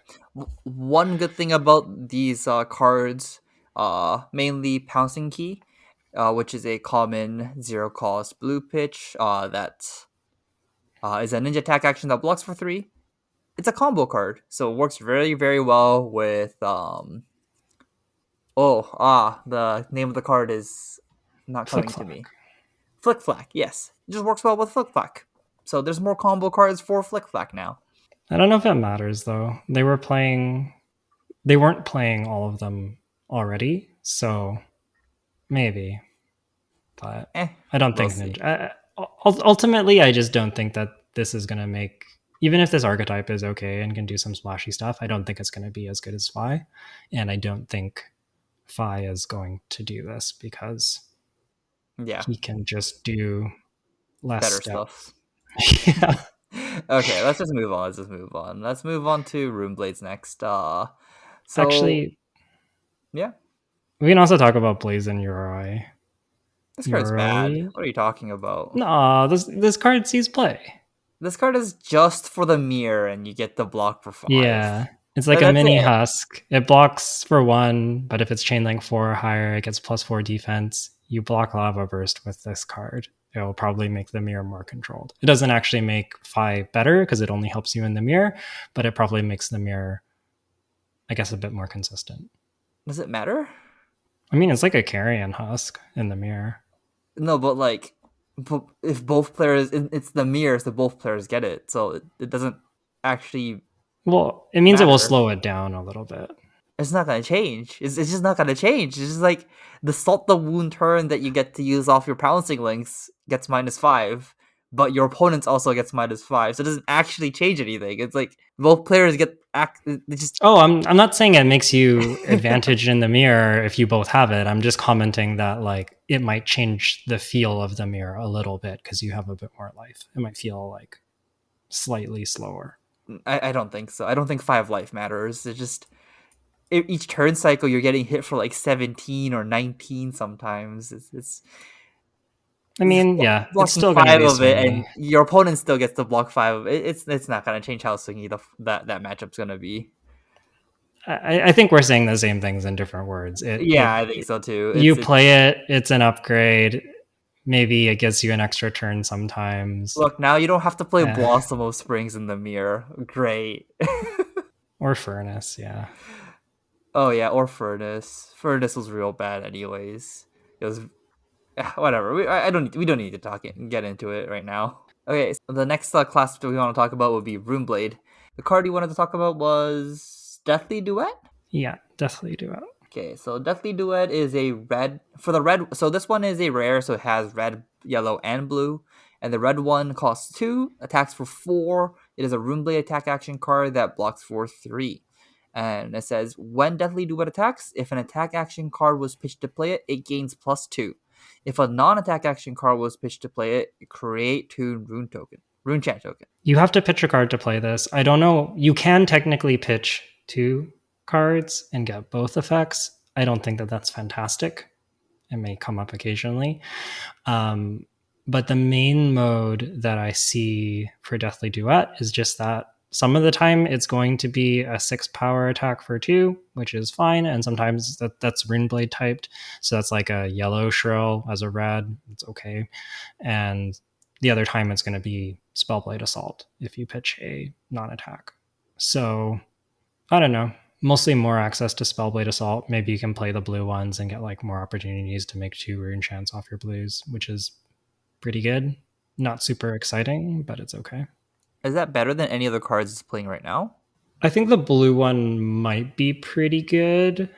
One good thing about these cards, mainly Pouncing Key, which is a common 0-cost blue pitch that is a ninja attack action that blocks for 3. It's a combo card, so it works very, very well with the name of the card is not Flick coming to Flack. me. Flick Flack, yes. It just works well with Flick Flack. So there's more combo cards for Flick Flack now. I don't know if it matters though. They weren't playing all of them already, so maybe. But I don't We'll think see. Ninja. Ultimately, I just don't think that this is going to make. Even if this archetype is okay and can do some splashy stuff, I don't think it's going to be as good as Phi, and I don't think Phi is going to do this because Yeah, he can just do less better steps. stuff. Yeah. Okay, let's just move on. Let's move on to Rune Blades next. So Actually, yeah, we can also talk about Blaze and Uroi. this card's bad. Uroi. What are you talking about? No, this card sees play. This card is just for the mirror, and you get the block for 5. Yeah. It's like a That's mini it. husk. It blocks for 1, but if it's chain link 4 or higher, it gets +4 defense. You block Lava Burst with this card. It will probably make the mirror more controlled. It doesn't actually make Phi better because it only helps you in the mirror, but it probably makes the mirror, I guess, a bit more consistent. Does it matter? I mean, it's like a carrion husk in the mirror. No, but like, if both players, it's the mirror, so both players get it. So it doesn't actually Well, it means it will matter. slow it down a little bit. It's not gonna change. It's just not gonna change. It's just like the Salt the Wound turn that you get to use off your pouncing links gets -5, but your opponent's also gets -5. So it doesn't actually change anything. It's like both players get it just Oh, I'm not saying it makes you advantage in the mirror if you both have it. I'm just commenting that like it might change the feel of the mirror a little bit because you have a bit more life. It might feel like slightly slower. I don't think so. I don't think 5 life matters. It's just each turn cycle you're getting hit for like 17 or 19 sometimes. It's I mean, yeah, it's blocking still going to 5 be of it, swingy. and your opponent still gets to block 5 of it. It's not gonna change how swingy that matchup's gonna be. I think we're saying the same things in different words. Yeah, I think so too. You It's play it, it's an upgrade. Maybe it gives you an extra turn sometimes. look, now you don't have to play Eh, Blossom of Springs in the mirror. Great. or furnace, yeah. Oh yeah, or Furnace. Furnace was real bad anyways. It was whatever. We don't need to get into it right now. Okay, so the next class that we want to talk about would be Runeblade. The card you wanted to talk about was Deathly Duet. Yeah, definitely do it. Okay, so Deathly Duet is a red for the red. So this one is a rare, so it has red, yellow, and blue. And the red one costs 2, attacks for 4. It is a Runeblade attack action card that blocks for 3. And it says when Deathly Duet attacks, if an attack action card was pitched to play it, it gains +2. If a non-attack action card was pitched to play it, create 2 rune chant token. You have to pitch a card to play this. I don't know. You can technically pitch 2 cards and get both effects. I don't think that that's fantastic. It may come up occasionally. But the main mode that I see for Deathly Duet is just that some of the time it's going to be a 6 power attack for 2, which is fine. And sometimes that's Runeblade typed. So that's like a yellow shrill as a red. It's okay. And the other time it's going to be Spellblade Assault if you pitch a non-attack. So I don't know. Mostly more access to Spellblade Assault. Maybe you can play the blue ones and get like more opportunities to make 2 rune chants off your blues, which is pretty good. Not super exciting, but it's okay. Is that better than any other cards it's playing right now? I think the blue one might be pretty good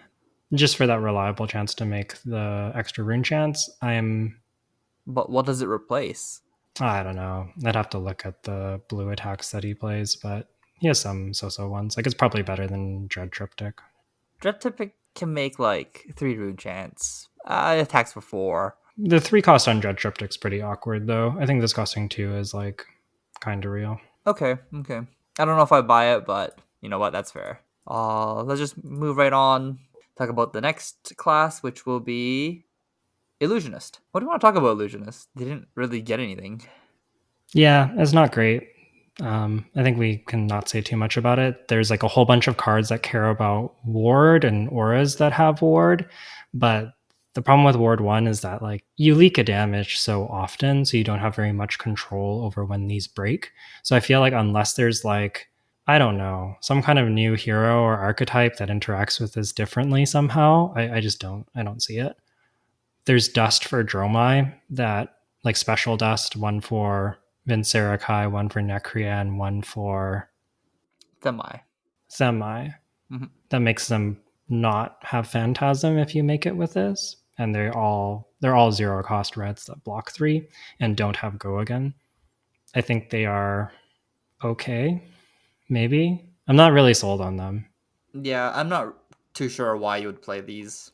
just for that reliable chance to make the extra rune chants. But what does it replace? I don't know. I'd have to look at the blue attacks that he plays, but he has some so-so ones. Like it's probably better than Dread Triptych. Dread Triptych can make like 3 rune chants. It attacks for 4. The 3 cost on Dread Triptych's pretty awkward though. I think this costing 2 is like kind of real. Okay. I don't know if I buy it, but you know what? That's fair. Let's just move right on. Talk about the next class, which will be Illusionist. What do you want to talk about Illusionist? They didn't really get anything. Yeah, it's not great. I think we can not say too much about it. There's like a whole bunch of cards that care about ward and auras that have ward, but the problem with ward 1 is that like you leak a damage so often, so you don't have very much control over when these break. So I feel like unless there's like, I don't know, some kind of new hero or archetype that interacts with this differently somehow, I don't see it. There's dust for Dromai that like special dust, one for Vincerakai, one for Necrean, one for Semi. Semi. Mm-hmm. That makes them not have Phantasm if you make it with this. And they're all zero cost reds that block 3 and don't have go again. I think they are okay. Maybe. I'm not really sold on them. Yeah, I'm not too sure why you would play these.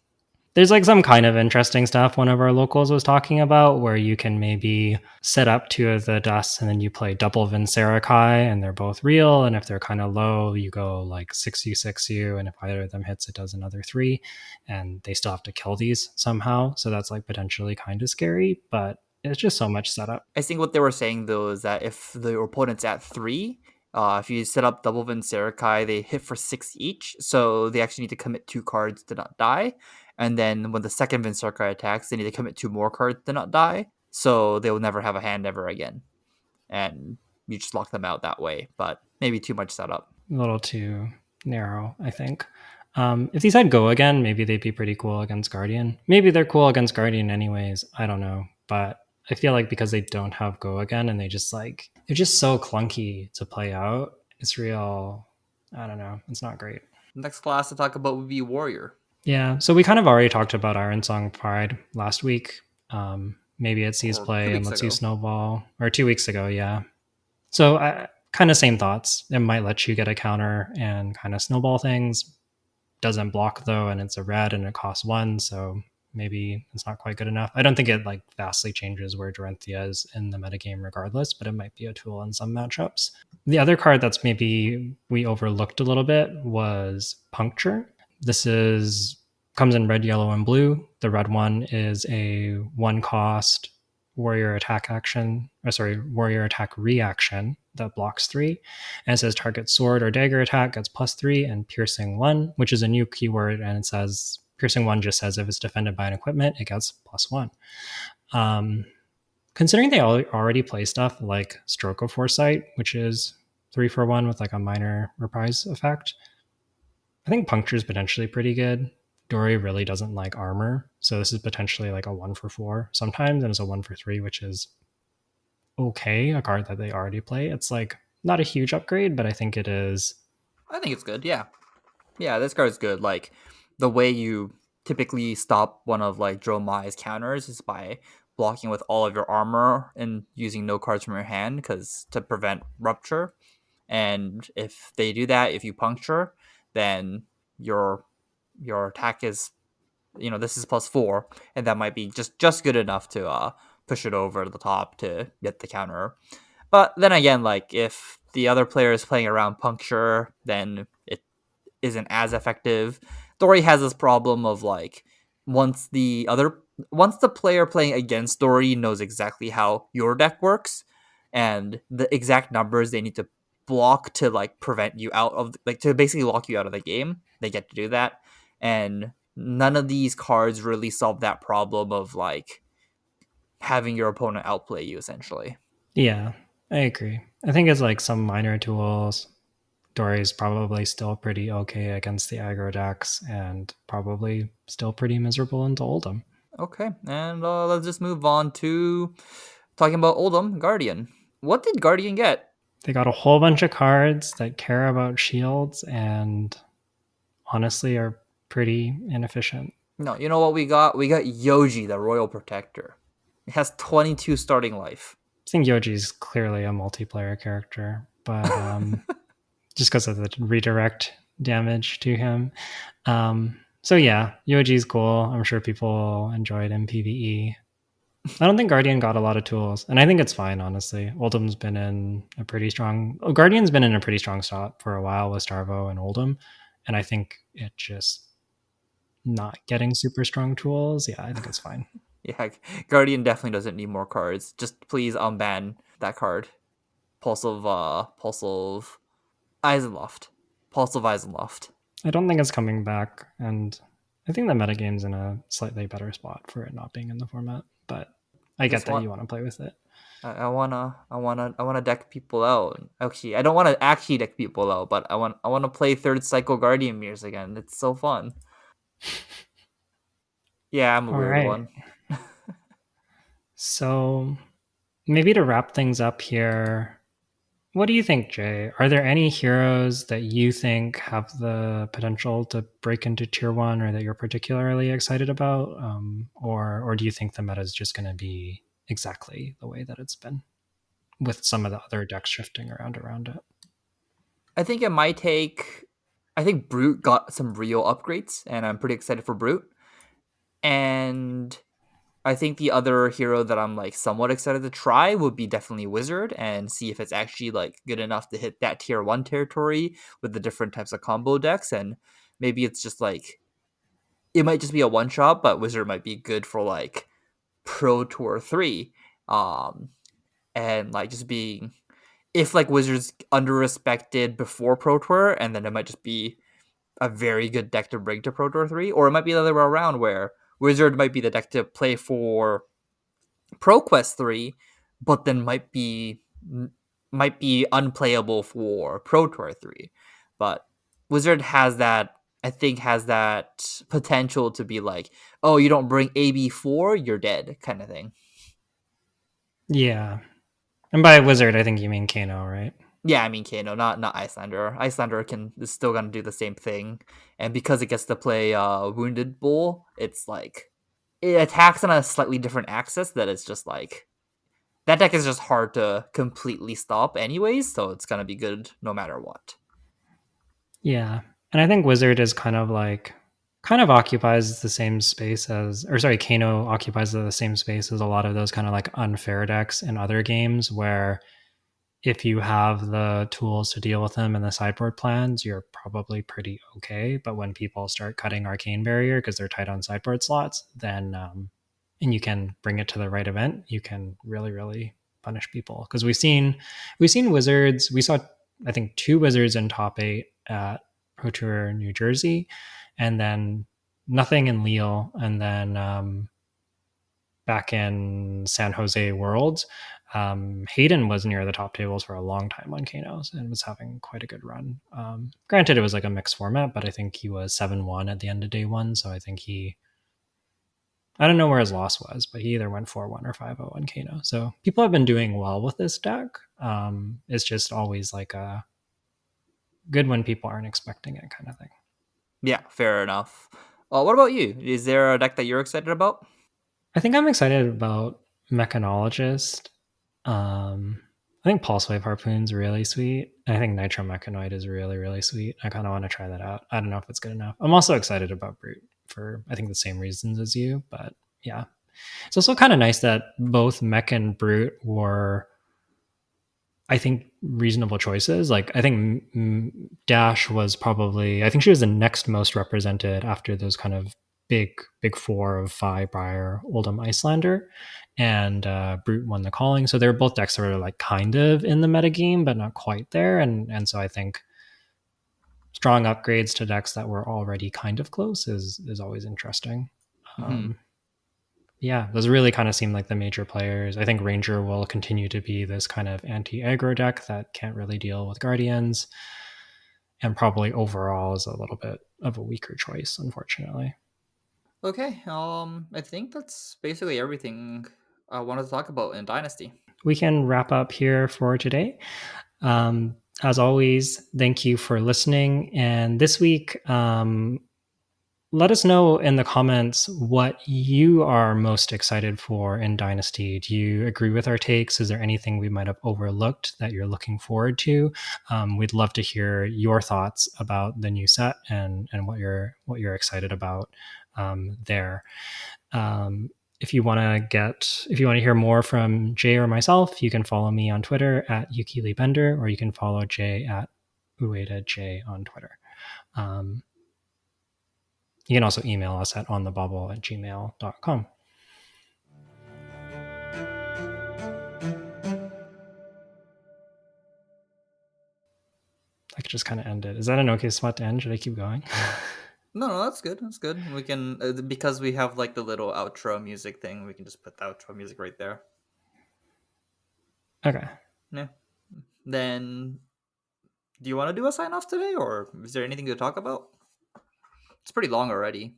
There's like some kind of interesting stuff one of our locals was talking about where you can maybe set up 2 of the dusts and then you play double Vincerakai and they're both real. And if they're kind of low, you go like 6U, 6U. And if either of them hits, it does another 3. And they still have to kill these somehow. So that's like potentially kind of scary, but it's just so much setup. I think what they were saying though is that if the opponent's at 3, if you set up double Vincerakai, they hit for 6 each. So they actually need to commit 2 cards to not die. And then when the second Vincerakai attacks, they need to commit 2 more cards to not die. So they will never have a hand ever again. And you just lock them out that way. But maybe too much setup. A little too narrow, I think. If these had go again, maybe they'd be pretty cool against Guardian. Maybe they're cool against Guardian anyways. I don't know. But I feel like because they don't have go again and they just like, they're just so clunky to play out. It's real, I don't know. It's not great. Next class to talk about would be Warrior. Yeah. So we kind of already talked about Iron Song Pride last week. Maybe it sees Or play 2 and weeks lets ago. you snowball. Or 2 weeks ago, yeah. So kind of same thoughts. It might let you get a counter and kind of snowball things. Doesn't block though, and it's a red and it costs 1, so maybe it's not quite good enough. I don't think it like vastly changes where Doranthea is in the metagame regardless, but it might be a tool in some matchups. The other card that's maybe we overlooked a little bit was Puncture. This comes in red, yellow, and blue. The red one is a 1 cost warrior attack reaction that blocks 3. And it says target sword or dagger attack gets +3 and piercing 1, which is a new keyword. And it says piercing 1 just says if it's defended by an equipment, it gets +1. Considering they already play stuff like Stroke of Foresight, which is 3 for 1 with like a minor reprise effect, I think Puncture is potentially pretty good. Dory really doesn't like armor, so this is potentially like a 1 for 4 sometimes, and it's a 1 for 3, which is okay, a card that they already play. It's like not a huge upgrade, but I think it is. I think it's good, yeah. Yeah, this card's good. Like, the way you typically stop one of like Dromai's counters is by blocking with all of your armor and using no cards from your hand to prevent rupture. And if they do that, if you puncture, then your attack is, this is +4, and that might be just good enough to push it over the top to get the counter. But then again, like if the other player is playing around puncture, then it isn't as effective. Dory has this problem of like once the player playing against Dory knows exactly how your deck works and the exact numbers they need to block to like prevent you out of like to basically lock you out of the game, they get to do that. And none of these cards really solve that problem of like having your opponent outplay you essentially. Yeah, I agree. I think it's like some minor tools. Dory's probably still pretty okay against the aggro decks and probably still pretty miserable into Oldhim. Okay, and let's just move on to talking about Oldhim Guardian. What did Guardian get? They got a whole bunch of cards that care about shields and honestly are pretty inefficient. No, you know what we got? We got Yoji, the Royal Protector. It has 22 starting life. I think Yoji's clearly a multiplayer character, but just because of the redirect damage to him. So yeah, Yoji's cool. I'm sure people enjoyed in PvE. I don't think Guardian got a lot of tools, and I think it's fine, honestly. Guardian's been in a pretty strong spot for a while with Starvo and Oldhim, And I think it just not getting super strong tools, yeah, I think it's fine. Yeah, Guardian definitely doesn't need more cards. Just please unban that card. Pulse of Eisenloft. Pulse of Eisenloft. I don't think it's coming back, and I think the metagame's in a slightly better spot for it not being in the format, but I get Just that want you want to play with it. I wanna deck people out. Actually, I don't want to actually deck people out, but I want to play third cycle Guardian Mirrors again. It's so fun. Yeah, I'm a All weird right. one. So maybe to wrap things up here, what do you think, Jay? Are there any heroes that you think have the potential to break into tier one, or that you're particularly excited about, or do you think the meta is just going to be exactly the way that it's been, with some of the other decks shifting around it? I think it might take. I think Brute got some real upgrades, and I'm pretty excited for Brute. And I think the other hero that I'm like somewhat excited to try would be definitely Wizard and see if it's actually like good enough to hit that tier 1 territory with the different types of combo decks. And maybe it's just like it might just be a one shot, but Wizard might be good for like Pro Tour 3. Um and like just being if like Wizard's under respected before Pro Tour, and then it might just be a very good deck to bring to Pro Tour 3, or it might be the other way around where Wizard might be the deck to play for ProQuest 3, but then might be unplayable for Pro Tour 3. But Wizard has that I think has that potential to be like, oh, you don't bring AB4, you're dead kind of thing. Yeah. And by wizard, I think you mean Kano, right? Yeah, I mean Kano, not Iyslander. Iyslander is still gonna do the same thing, and because it gets to play Wounded Bull, it's like it attacks on a slightly different axis that is just like that deck is just hard to completely stop anyways, so it's gonna be good no matter what. Yeah. And I think wizard is kind of occupies the same space as, or sorry, Kano occupies the same space as a lot of those kind of like unfair decks in other games, where if you have the tools to deal with them in the sideboard plans, you're probably pretty okay. But when people start cutting Arcane Barrier because they're tight on sideboard slots, then and you can bring it to the right event, you can really, really punish people. Because we've seen wizards. We saw, I think, two wizards in top 8 at Pro Tour New Jersey, and then nothing in Lille, and then back in San Jose Worlds, Hayden was near the top tables for a long time on Kanos and was having quite a good run. Granted, it was like a mixed format, but I think he was 7-1 at the end of day one. So I think I don't know where his loss was, but he either went 4-1 or 5-0 on Kano. So people have been doing well with this deck. It's just always like a good when people aren't expecting it kind of thing. Yeah, fair enough. What about you? Is there a deck that you're excited about? I think I'm excited about Mechanologist. I think Pulse Wave Harpoon's really sweet. I think Nitro Mechanoid is really, really sweet. I kind of want to try that out. I don't know if it's good enough. I'm also excited about Brute for, I think, the same reasons as you. But yeah. It's also kind of nice that both Mech and Brute were, I think, reasonable choices. Like, I think Dash was probably, I think she was the next most represented after those kind of big four of Fi, Briar, Oldham, Iyslander, and Brute won the calling. So they're both decks that are like kind of in the metagame, but not quite there. And so I think strong upgrades to decks that were already kind of close is always interesting. Mm-hmm. Yeah, those really kind of seem like the major players. I think Ranger will continue to be this kind of anti-aggro deck that can't really deal with Guardians, and probably overall is a little bit of a weaker choice, unfortunately. Okay, I think that's basically everything I wanted to talk about in Dynasty. We can wrap up here for today. As always, thank you for listening. And this week, let us know in the comments what you are most excited for in Dynasty. Do you agree with our takes? Is there anything we might have overlooked that you're looking forward to? We'd love to hear your thoughts about the new set and what you're excited about there. If you want to hear more from Jay or myself, you can follow me on Twitter at Yuki Bender, or you can follow Jay at Ueda J on Twitter. Um, you can also email us at onthebauble@gmail.com. I could just kind of end it. Is that an okay spot to end? Should I keep going? No, that's good. That's good. We can because we have like the little outro music thing. We can just put the outro music right there. Okay. Yeah. Then, do you want to do a sign off today, or is there anything to talk about? It's pretty long already.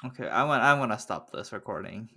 Okay, I want to stop this recording.